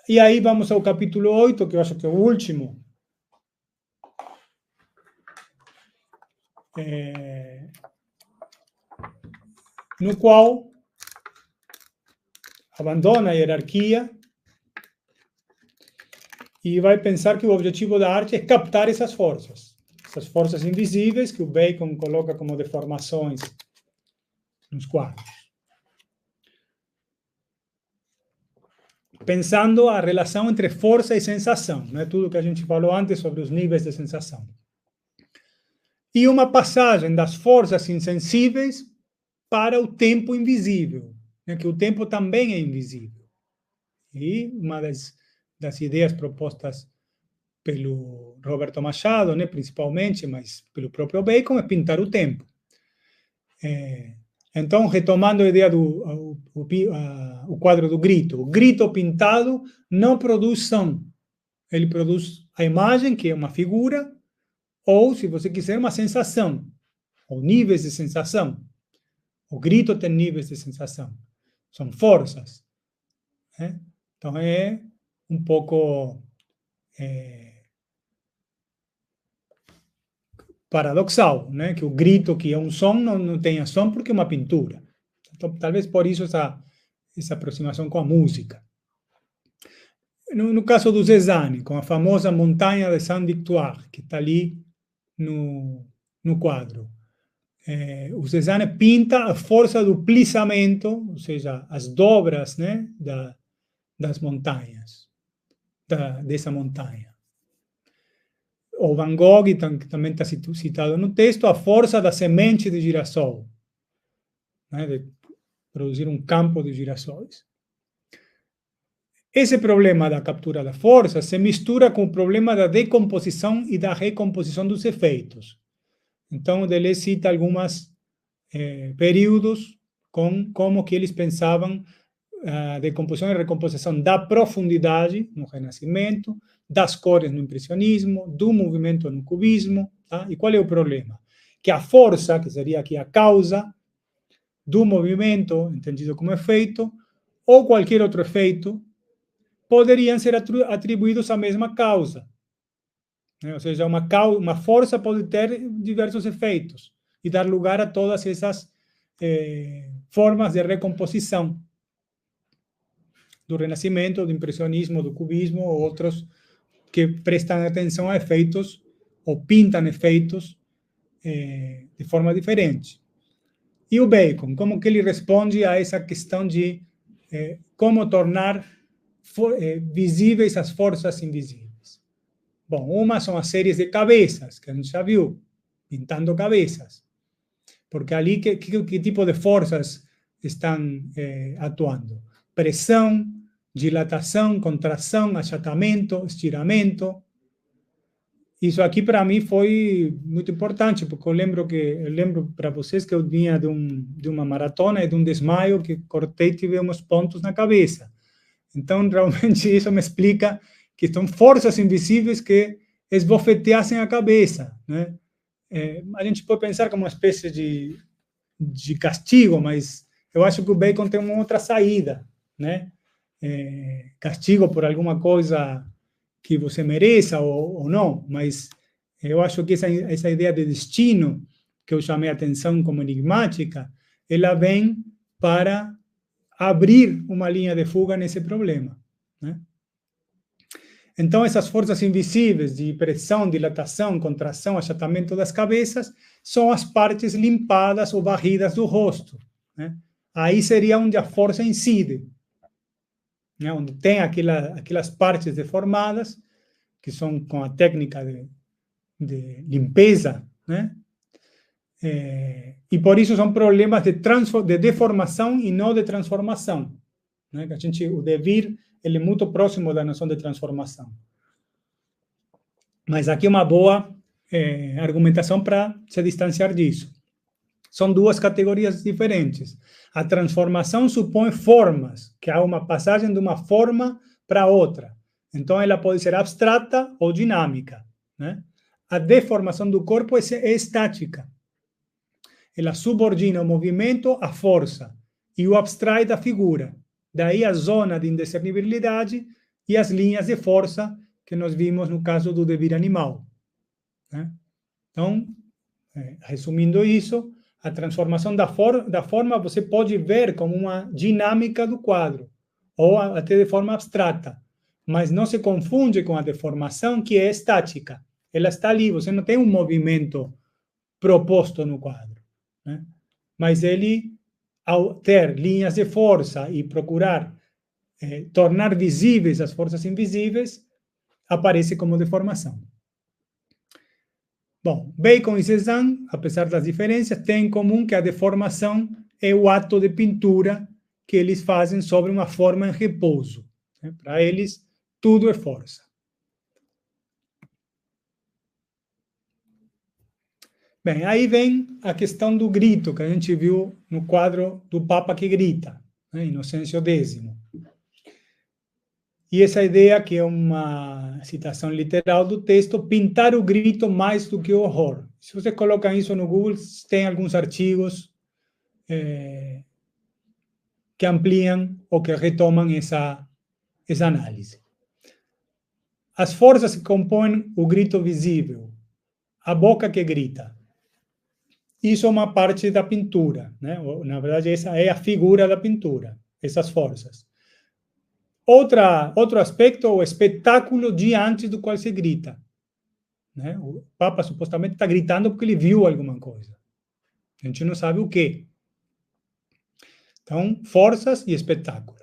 E aí vamos ao capítulo 8, que eu acho que é o último. No qual abandona a hierarquia e vai pensar que o objetivo da arte é captar essas forças invisíveis que o Bacon coloca como deformações nos quadros. Pensando a relação entre força e sensação, né? Tudo que a gente falou antes sobre os níveis de sensação. E uma passagem das forças insensíveis para o tempo invisível, né? Que o tempo também é invisível. E uma das ideias propostas pelo Roberto Machado, né, principalmente, mas pelo próprio Bacon, é pintar o tempo. Então, retomando a ideia do o quadro do grito. O grito pintado não produz som. Ele produz a imagem, que é uma figura, ou, se você quiser, uma sensação, ou níveis de sensação. O grito tem níveis de sensação. São forças. Né? Então, é um pouco paradoxal, né? Que o grito, que é um som, não tenha som porque é uma pintura. Então, talvez por isso essa aproximação com a música. No caso do Cézanne, com a famosa Montanha de Saint-Victoire, que está ali no quadro. O Cézanne pinta a força do plissamento, ou seja, as dobras, né, das montanhas, dessa montanha. O Van Gogh, que também está citado no texto, a força da semente de girassol, né, de produzir um campo de girassóis. Esse problema da captura da força se mistura com o problema da decomposição e da recomposição dos efeitos. Então, Deleuze cita alguns períodos com como que eles pensavam a decomposição e recomposição da profundidade no Renascimento, das cores no impressionismo, do movimento no cubismo. Tá? E qual é o problema? Que a força, que seria aqui a causa do movimento, entendido como efeito, ou qualquer outro efeito, poderiam ser atribuídos à mesma causa. Ou seja, uma força pode ter diversos efeitos e dar lugar a todas essas formas de recomposição do Renascimento, do impressionismo, do cubismo, ou outros que prestam atenção a efeitos ou pintam efeitos de forma diferente. E o Bacon, como que ele responde a essa questão de como tornar visíveis as forças invisíveis? Bom, uma são as séries de cabeças, que a gente já viu, pintando cabeças. Porque ali, que tipo de forças estão atuando? Pressão, dilatação, contração, achatamento, estiramento. Isso aqui, para mim, foi muito importante, porque eu lembro para vocês que eu vinha de uma maratona e de um desmaio que cortei e tive uns pontos na cabeça. Então, realmente, isso me explica que são forças invisíveis que esbofeteassem a cabeça, né? A gente pode pensar como uma espécie de castigo, mas eu acho que o Bacon tem uma outra saída, né? Castigo por alguma coisa que você mereça ou não, mas eu acho que essa ideia de destino, que eu chamei a atenção como enigmática, ela vem para abrir uma linha de fuga nesse problema, né? Então, essas forças invisíveis de pressão, dilatação, contração, achatamento das cabeças, são as partes limpadas ou varridas do rosto, né? Aí seria onde a força incide, né? Onde tem aquelas partes deformadas, que são com a técnica de limpeza, né? E por isso são problemas de deformação e não de transformação, né? O devir ele é muito próximo da noção de transformação. Mas aqui uma boa argumentação para se distanciar disso. São duas categorias diferentes. A transformação supõe formas, que há uma passagem de uma forma para outra. Então, ela pode ser abstrata ou dinâmica, né? A deformação do corpo é estática. Ela subordina o movimento à força e o abstrai da figura. Daí a zona de indiscernibilidade e as linhas de força que nós vimos no caso do devir animal, né? Então, resumindo isso, a transformação da forma você pode ver como uma dinâmica do quadro, ou até de forma abstrata, mas não se confunde com a deformação, que é estática. Ela está ali, você não tem um movimento proposto no quadro, né? Mas ele, ao ter linhas de força e procurar tornar visíveis as forças invisíveis, aparece como deformação. Bom, Bacon e Cézanne, apesar das diferenças, têm em comum que a deformação é o ato de pintura que eles fazem sobre uma forma em repouso, né? Para eles, tudo é força. Bem, aí vem a questão do grito, que a gente viu no quadro do Papa que grita, né? Inocêncio X. E essa ideia, que é uma citação literal do texto, pintar o grito mais do que o horror. Se você coloca isso no Google, tem alguns artigos que ampliam ou que retomam essa análise. As forças que compõem o grito visível, a boca que grita, isso é uma parte da pintura, né? Na verdade, essa é a figura da pintura, essas forças. Outro aspecto, o espetáculo diante do qual se grita, né? O Papa supostamente está gritando porque ele viu alguma coisa. A gente não sabe o quê. Então, forças e espetáculo.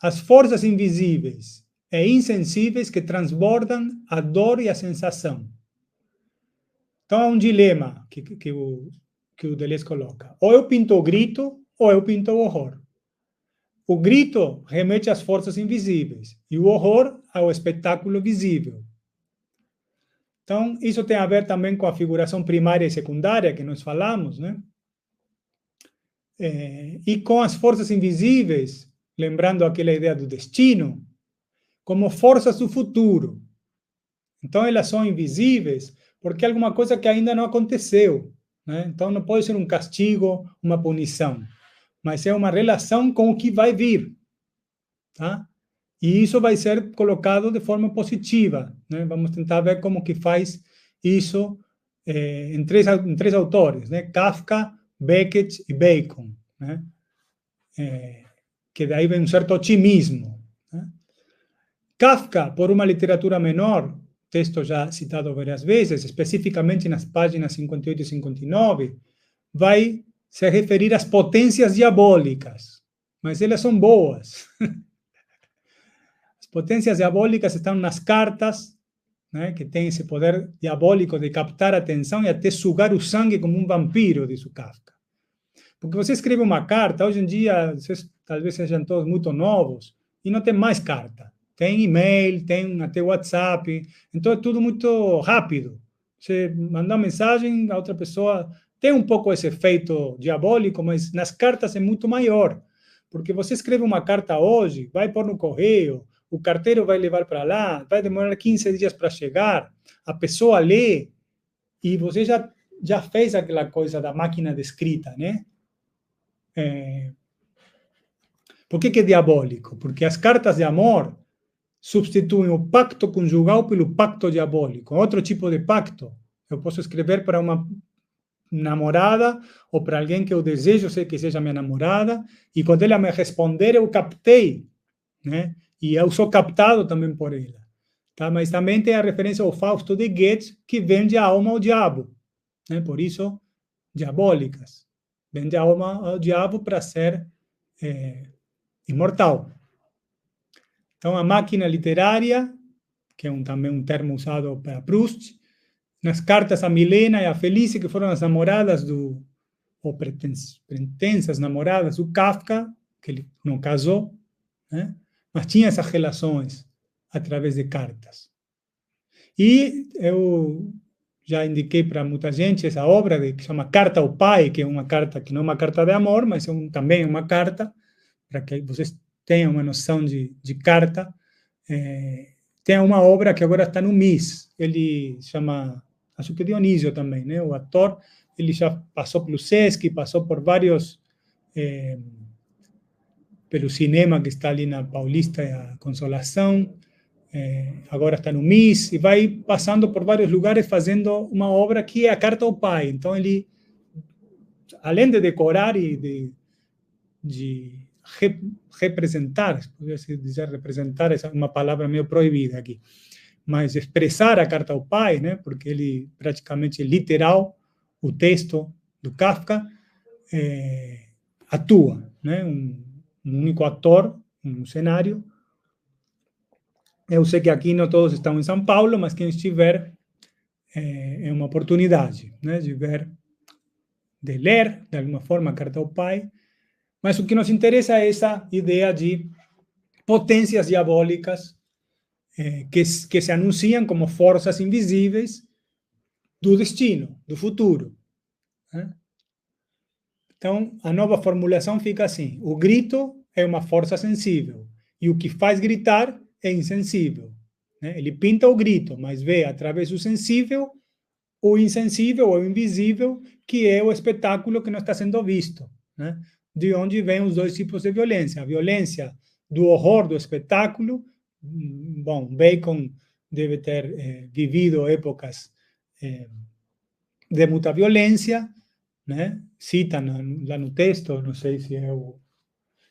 As forças invisíveis e insensíveis que transbordam a dor e a sensação. Então, é um dilema que o Deleuze coloca. Ou eu pinto o grito, ou eu pinto o horror. O grito remete às forças invisíveis e o horror ao espetáculo visível. Então, isso tem a ver também com a figuração primária e secundária que nós falamos, né? E com as forças invisíveis, lembrando aquela ideia do destino, como forças do futuro. Então, elas são invisíveis porque é alguma coisa que ainda não aconteceu, né? Então, não pode ser um castigo, uma punição, mas é uma relação com o que vai vir, tá? E isso vai ser colocado de forma positiva, né? Vamos tentar ver como que faz isso em três autores, né? Kafka, Beckett e Bacon, né? Que daí vem um certo otimismo, né? Kafka, por uma literatura menor, texto já citado várias vezes, especificamente nas páginas 58 e 59, vai se referir às potências diabólicas, mas elas são boas. As potências diabólicas estão nas cartas, né, que tem esse poder diabólico de captar a atenção e até sugar o sangue como um vampiro, diz o Kafka. Porque você escreve uma carta, hoje em dia, vocês talvez sejam todos muito novos, e não tem mais carta. Tem e-mail, tem até WhatsApp, então é tudo muito rápido. Você manda uma mensagem, a outra pessoa tem um pouco esse efeito diabólico, mas nas cartas é muito maior. Porque você escreve uma carta hoje, vai pôr no correio, o carteiro vai levar para lá, vai demorar 15 dias para chegar, a pessoa lê, e você já fez aquela coisa da máquina de escrita, né? Por que é diabólico? Porque as cartas de amor substituem o pacto conjugal pelo pacto diabólico. Outro tipo de pacto. Eu posso escrever para uma namorada ou para alguém que eu desejo que seja minha namorada, e quando ela me responder, eu captei, né? E eu sou captado também por ela. Tá? Mas também tem a referência ao Fausto de Goethe, que vende a alma ao diabo, né? Por isso, diabólicas. Vende a alma ao diabo para ser imortal. Então, a máquina literária, que é também um termo usado para Proust, nas cartas a Milena e a Felice, que foram as namoradas ou pretensas namoradas do Kafka, que ele não casou, né? Mas tinha essas relações através de cartas. E eu já indiquei para muita gente essa obra que chama Carta ao Pai, que é uma carta que não é uma carta de amor, mas também é uma carta, para que vocês tenham uma noção de carta. Tem uma obra que agora está no MIS, ele chama, acho que Dionísio também, né? O ator, ele já passou pelo Sesc, passou por vários, pelo cinema que está ali na Paulista e a Consolação, agora está no MIS, e vai passando por vários lugares fazendo uma obra que é a Carta ao Pai. Então, ele, além de decorar e de representar, poderia dizer representar, essa é uma palavra meio proibida aqui, mas expressar a Carta ao Pai, né, porque ele praticamente é literal, o texto do Kafka atua, né, um único ator, um cenário. Eu sei que aqui não todos estão em São Paulo, mas quem estiver é uma oportunidade, né, de ver, de ler, de alguma forma, a Carta ao Pai. Mas o que nos interessa é essa ideia de potências diabólicas que se anunciam como forças invisíveis do destino, do futuro, né? Então, a nova formulação fica assim: o grito é uma força sensível, e o que faz gritar é insensível, né? Ele pinta o grito, mas vê através do sensível o insensível ou invisível, que é o espetáculo que não está sendo visto, né? De onde vêm os dois tipos de violência. A violência do horror do espetáculo. Bom, Bacon deve ter vivido épocas de muita violência, né? Cita lá no texto, não sei se é o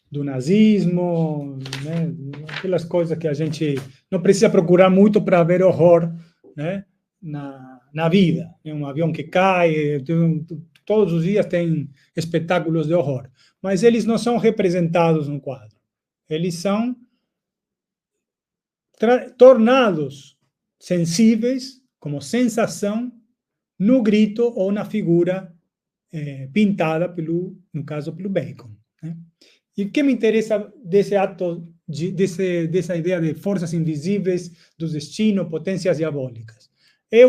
do nazismo, né? Aquelas coisas que a gente não precisa procurar muito para ver horror, né? Na vida. Um avião que cai, todos os dias tem espetáculos de horror. Mas eles não são representados no quadro. Eles são tornados sensíveis, como sensação, no grito ou na figura pintada, no caso, pelo Bacon, né? E o que me interessa desse ato, dessa ideia de forças invisíveis, do destino, potências diabólicas?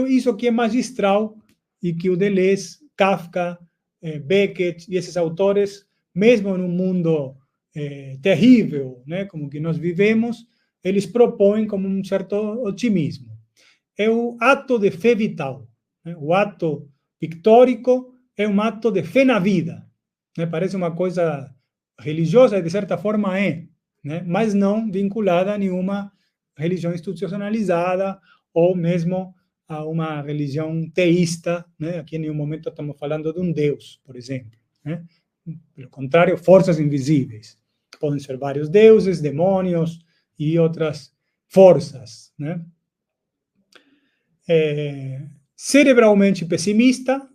Isso que é magistral e que o Deleuze, Kafka, Beckett e esses autores, mesmo num mundo terrível, né, como que nós vivemos, eles propõem como um certo otimismo. É o ato de fé vital. Né? O ato pictórico é um ato de fé na vida. Né? Parece uma coisa religiosa, de certa forma é, né? Mas não vinculada a nenhuma religião institucionalizada ou mesmo a uma religião teísta. Né? Aqui em nenhum momento estamos falando de um Deus, por exemplo. Né? Pelo contrário, forças invisíveis. Podem ser vários deuses, demônios e outras forças. Né? Cerebralmente pessimista,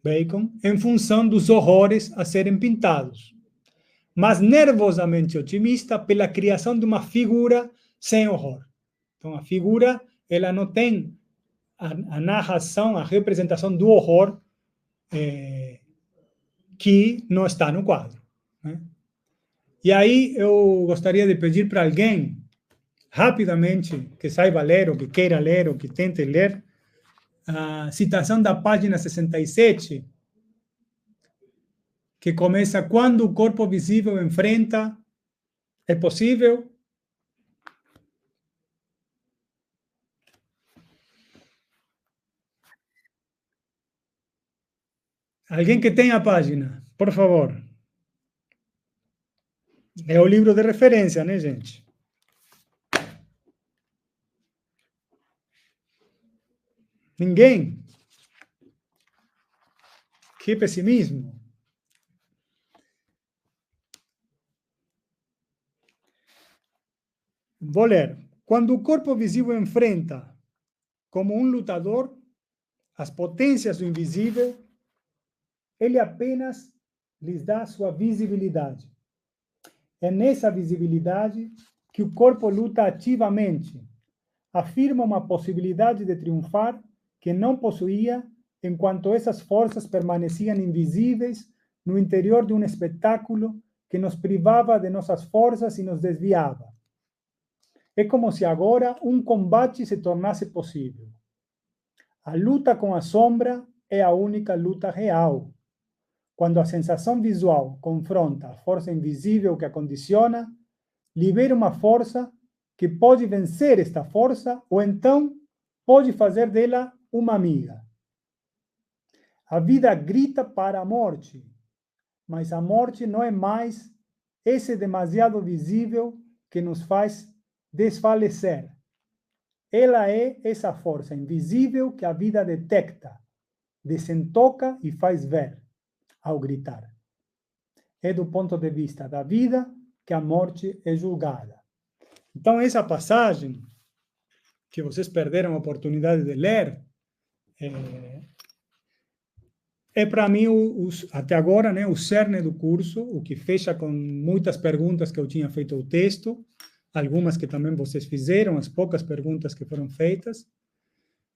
Bacon, em função dos horrores a serem pintados, mas nervosamente otimista pela criação de uma figura sem horror. Então, a figura, ela não tem a narração, a representação do horror que não está no quadro. Né? E aí eu gostaria de pedir para alguém, rapidamente, que saiba ler, ou que queira ler, ou que tente ler, a citação da página 67, que começa: quando o corpo visível enfrenta, é possível? Alguém que tenha a página, por favor. É o livro de referência, né, gente? Ninguém? Que pessimismo. Vou ler. Quando o corpo visível enfrenta, como um lutador, as potências do invisível, ele apenas lhes dá sua visibilidade. É nessa visibilidade que o corpo luta ativamente, afirma uma possibilidade de triunfar que não possuía enquanto essas forças permaneciam invisíveis no interior de um espetáculo que nos privava de nossas forças e nos desviava. É como se agora um combate se tornasse possível. A luta com a sombra é a única luta real. Quando a sensação visual confronta a força invisível que a condiciona, libera uma força que pode vencer esta força ou então pode fazer dela uma amiga. A vida grita para a morte, mas a morte não é mais esse demasiado visível que nos faz desfalecer. Ela é essa força invisível que a vida detecta, desentoca e faz ver ao gritar. É do ponto de vista da vida que a morte é julgada. Então, essa passagem, que vocês perderam a oportunidade de ler, é para mim, até agora, né, o cerne do curso, o que fecha com muitas perguntas que eu tinha feito ao texto, algumas que também vocês fizeram, as poucas perguntas que foram feitas,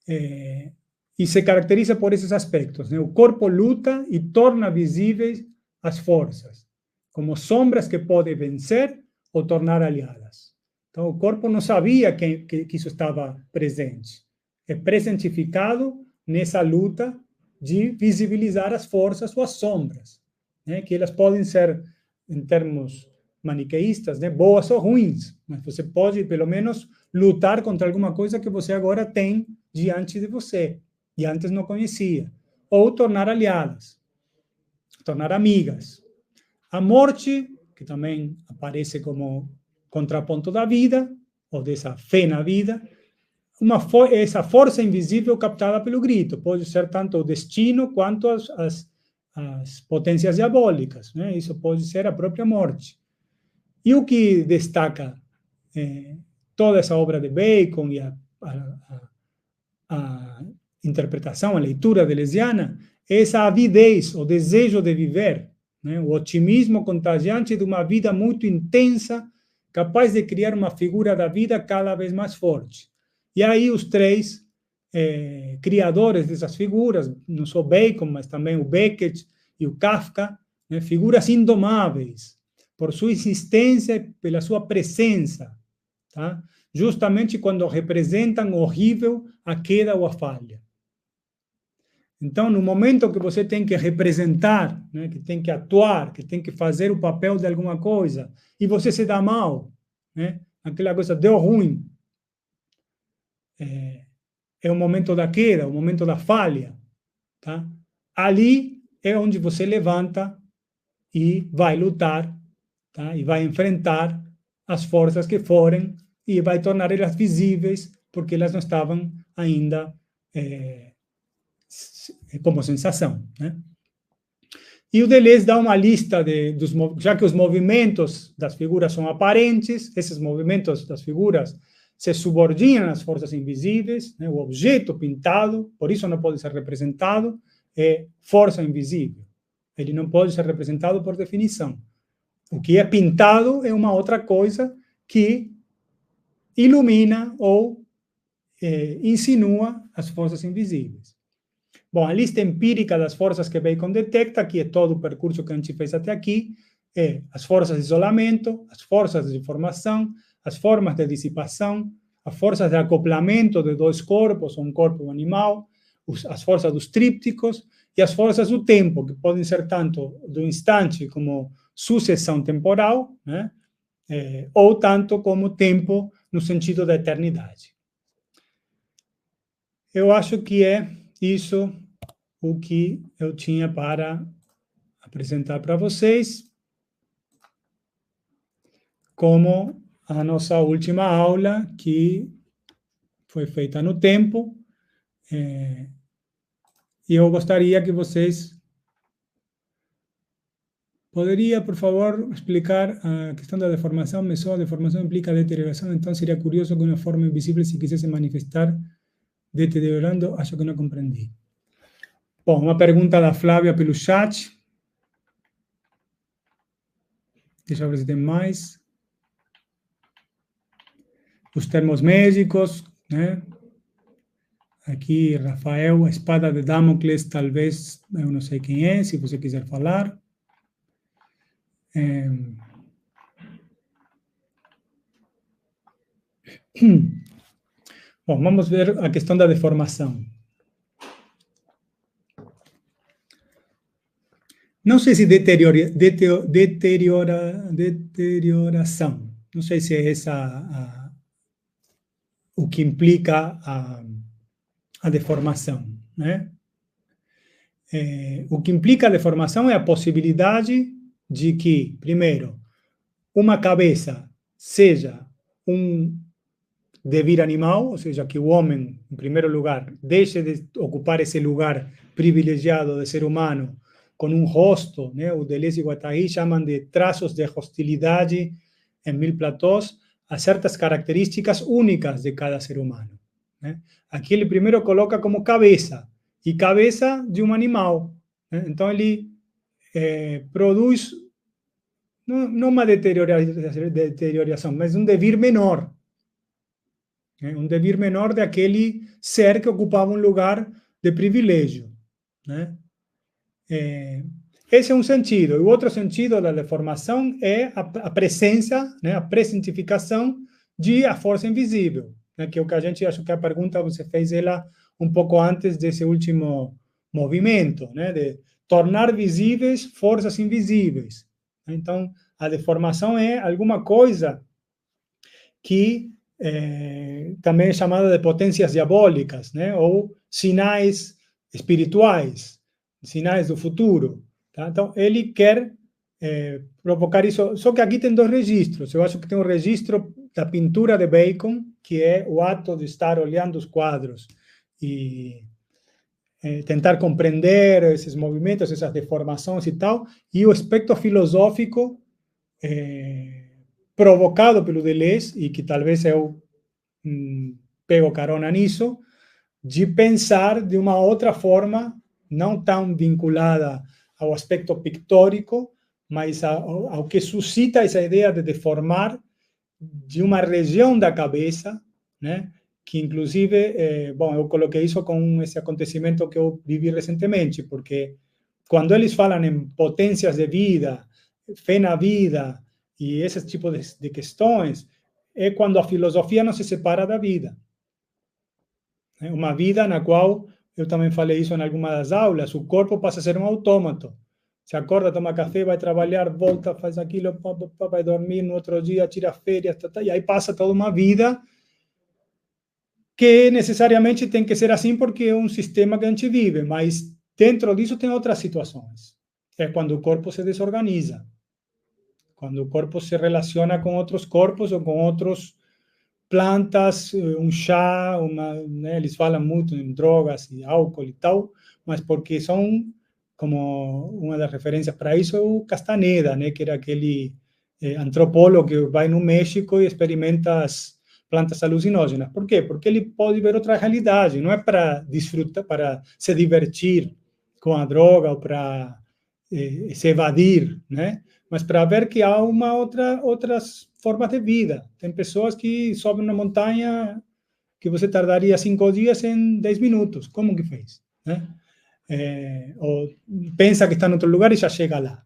e se caracteriza por esses aspectos. Né? O corpo luta e torna visíveis as forças, como sombras que podem vencer ou tornar aliadas. Então, o corpo não sabia que isso estava presente. É presentificado nessa luta de visibilizar as forças ou as sombras, né? Que elas podem ser, em termos maniqueístas, né, boas ou ruins, mas você pode, pelo menos, lutar contra alguma coisa que você agora tem diante de você e antes não conhecia, ou tornar aliadas, tornar amigas. A morte, que também aparece como contraponto da vida, ou dessa fé na vida, essa força invisível captada pelo grito. Pode ser tanto o destino quanto as potências diabólicas. Né? Isso pode ser a própria morte. E o que destaca toda essa obra de Bacon e a interpretação, a leitura deleuziana, é essa avidez, o desejo de viver, né? O otimismo contagiante de uma vida muito intensa, capaz de criar uma figura da vida cada vez mais forte. E aí os três criadores dessas figuras, não só Bacon, mas também o Beckett e o Kafka, né? Figuras indomáveis, por sua existência, pela sua presença, tá? Justamente quando representam o horrível, a queda ou a falha. Então, no momento que você tem que representar, né, que tem que atuar, que tem que fazer o papel de alguma coisa, e você se dá mal, né, aquela coisa deu ruim, é o momento da queda, o momento da falha, tá? Ali é onde você levanta e vai lutar, tá? E vai enfrentar as forças que forem e vai tornar elas visíveis, porque elas não estavam ainda como sensação, né? E o Deleuze dá uma lista já que os movimentos das figuras são aparentes, esses movimentos das figuras se subordinam às forças invisíveis, né? O objeto pintado, por isso não pode ser representado, é força invisível. Ele não pode ser representado por definição. O que é pintado é uma outra coisa que ilumina ou insinua as forças invisíveis. Bom, a lista empírica das forças que Bacon detecta, que é todo o percurso que a gente fez até aqui, é as forças de isolamento, as forças de formação, as formas de dissipação, as forças de acoplamento de dois corpos, um corpo e um animal, as forças dos trípticos e as forças do tempo, que podem ser tanto do instante como sucessão temporal, né? Ou tanto como tempo no sentido da eternidade. Eu acho que é isso o que eu tinha para apresentar para vocês como a nossa última aula, que foi feita no tempo. E eu gostaria que vocês poderia, por favor, explicar a questão da deformação. A deformação implica deterioração, então seria curioso que uma forma invisível se quisesse manifestar deteriorando. Acho que não compreendi. Bom, uma pergunta da Flávia pelo chat. Deixa eu ver se tem mais. Os termos médicos, né? Aqui, Rafael, a espada de Damocles, talvez, eu não sei quem é, se você quiser falar. Bom, vamos ver a questão da deformação. Não sei se deterioração. Não sei se é essa o que implica a deformação, né? O que implica a deformação é a possibilidade de que, primeiro, uma cabeça seja um devir animal, ou seja, que o homem, em primeiro lugar, deixe de ocupar esse lugar privilegiado de ser humano com um rosto, né? O Deleuze e Guattari chamam de traços de hostilidade em Mille Plateaus a certas características únicas de cada ser humano, né? Aqui ele primeiro coloca como cabeça, e cabeça de um animal, né? Então ele produz não uma deterioração, mas um devir menor. Um devir menor daquele ser que ocupava um lugar de privilégio, né? Esse é um sentido. E o outro sentido da deformação é a presença, né, a presentificação de a força invisível, né, que é o que a gente, acho que a pergunta você fez ela um pouco antes desse último movimento, né, de tornar visíveis forças invisíveis. Então, a deformação é alguma coisa que também é chamada de potências diabólicas, né, ou sinais espirituais, sinais do futuro. Tá? Então, ele quer provocar isso. Só que aqui tem dois registros. Eu acho que tem um registro da pintura de Bacon, que é o ato de estar olhando os quadros e tentar compreender esses movimentos, essas deformações e tal, e o aspecto filosófico provocado pelo Deleuze, e que talvez eu pego carona nisso, de pensar de uma outra forma, não tão vinculada ao aspecto pictórico, mas ao que suscita essa ideia de deformar de uma região da cabeça, né? Que inclusive, bom, eu coloquei isso com esse acontecimento que eu vivi recentemente, porque quando eles falam em potências de vida, fé na vida, e esse tipo de questões é quando a filosofia não se separa da vida. É uma vida na qual, eu também falei isso em algumas das aulas, o corpo passa a ser um autômato. Se acorda, toma café, vai trabalhar, volta, faz aquilo, vai dormir, no outro dia tira férias, e aí passa toda uma vida que necessariamente tem que ser assim porque é um sistema que a gente vive, mas dentro disso tem outras situações. É quando o corpo se desorganiza, quando o corpo se relaciona com outros corpos ou com outros plantas, um chá, né, eles falam muito em drogas e álcool e tal, mas porque são, como uma das referências para isso é o Castaneda, né, que era aquele antropólogo que vai no México e experimenta as plantas alucinógenas. Por quê? Porque ele pode ver outra realidade, não é para desfrutar, para se divertir com a droga ou para se evadir, né? Mas para ver que há outras formas de vida. Tem pessoas que sobem uma montanha que você tardaria 5 dias em 10 minutos. Como que fez? Né? Ou pensa que está em outro lugar e já chega lá.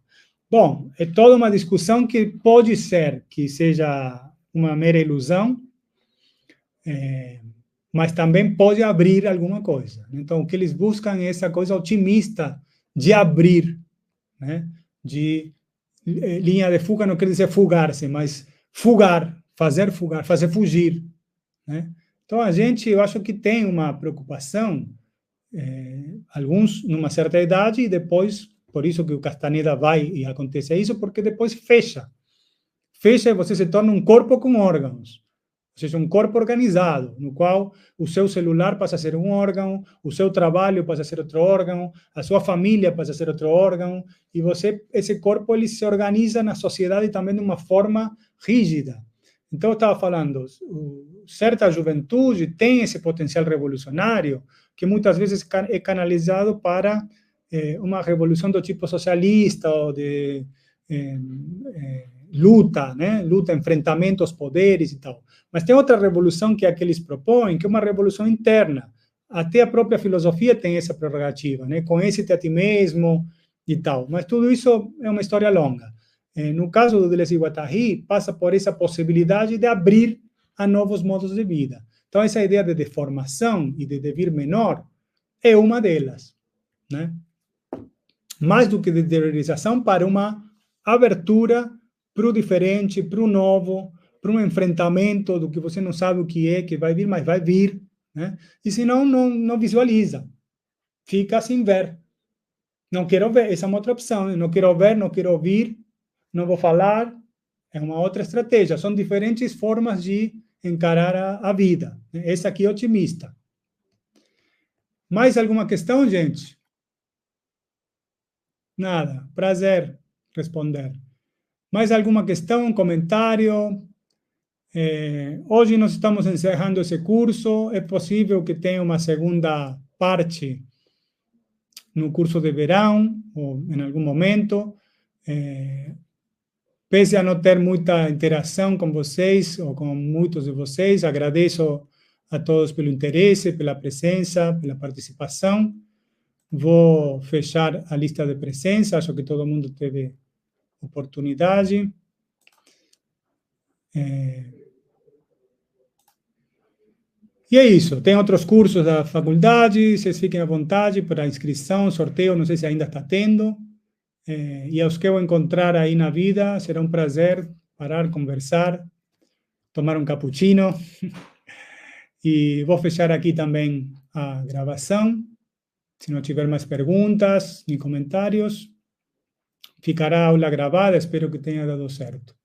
Bom, é toda uma discussão que pode ser que seja uma mera ilusão, mas também pode abrir alguma coisa. Então, o que eles buscam é essa coisa otimista de abrir, né? De linha de fuga não quer dizer fugar-se, mas fugar, fazer fugir, né? Então, a gente, eu acho que tem uma preocupação, alguns numa certa idade, e depois, por isso que o Castaneda vai e acontece isso, porque depois fecha. Fecha e você se torna um corpo com órgãos. Ou seja, um corpo organizado, no qual o seu celular passa a ser um órgão, o seu trabalho passa a ser outro órgão, a sua família passa a ser outro órgão, e você, esse corpo, ele se organiza na sociedade também de uma forma rígida. Então, eu estava falando, certa juventude tem esse potencial revolucionário, que muitas vezes é canalizado para uma revolução do tipo socialista, ou de luta, né? Luta, enfrentamento aos poderes e tal. Mas tem outra revolução que é a que eles propõem, que é uma revolução interna. Até a própria filosofia tem essa prerrogativa, né? Conhece-te a ti mesmo e tal. Mas tudo isso é uma história longa. No caso do Deleuze e Guattari, passa por essa possibilidade de abrir a novos modos de vida. Então, essa ideia de deformação e de devir menor é uma delas, né? Mais do que de deteriorização, para uma abertura para o diferente, para o novo, para um enfrentamento do que você não sabe o que é, que vai vir, mas vai vir, né? E se não visualiza, fica sem ver. Não quero ver, essa é uma outra opção. Não quero ver, não quero ouvir, não vou falar, é uma outra estratégia. São diferentes formas de encarar a vida. Essa aqui é otimista. Mais alguma questão, gente? Nada. Prazer responder. Mais alguma questão, um comentário? Hoje nós estamos encerrando esse curso. É possível que tenha uma segunda parte no curso de verão, ou em algum momento. Pese a não ter muita interação com vocês, ou com muitos de vocês, agradeço a todos pelo interesse, pela presença, pela participação. Vou fechar a lista de presença, acho que todo mundo teve oportunidade. E é isso. Tem outros cursos da faculdade, vocês fiquem à vontade para inscrição, sorteio, não sei se ainda está tendo. E aos que eu encontrar aí na vida, será um prazer parar, conversar, tomar um cappuccino. E vou fechar aqui também a gravação. Se não tiver mais perguntas nem comentários, ficará a aula gravada. Espero que tenha dado certo.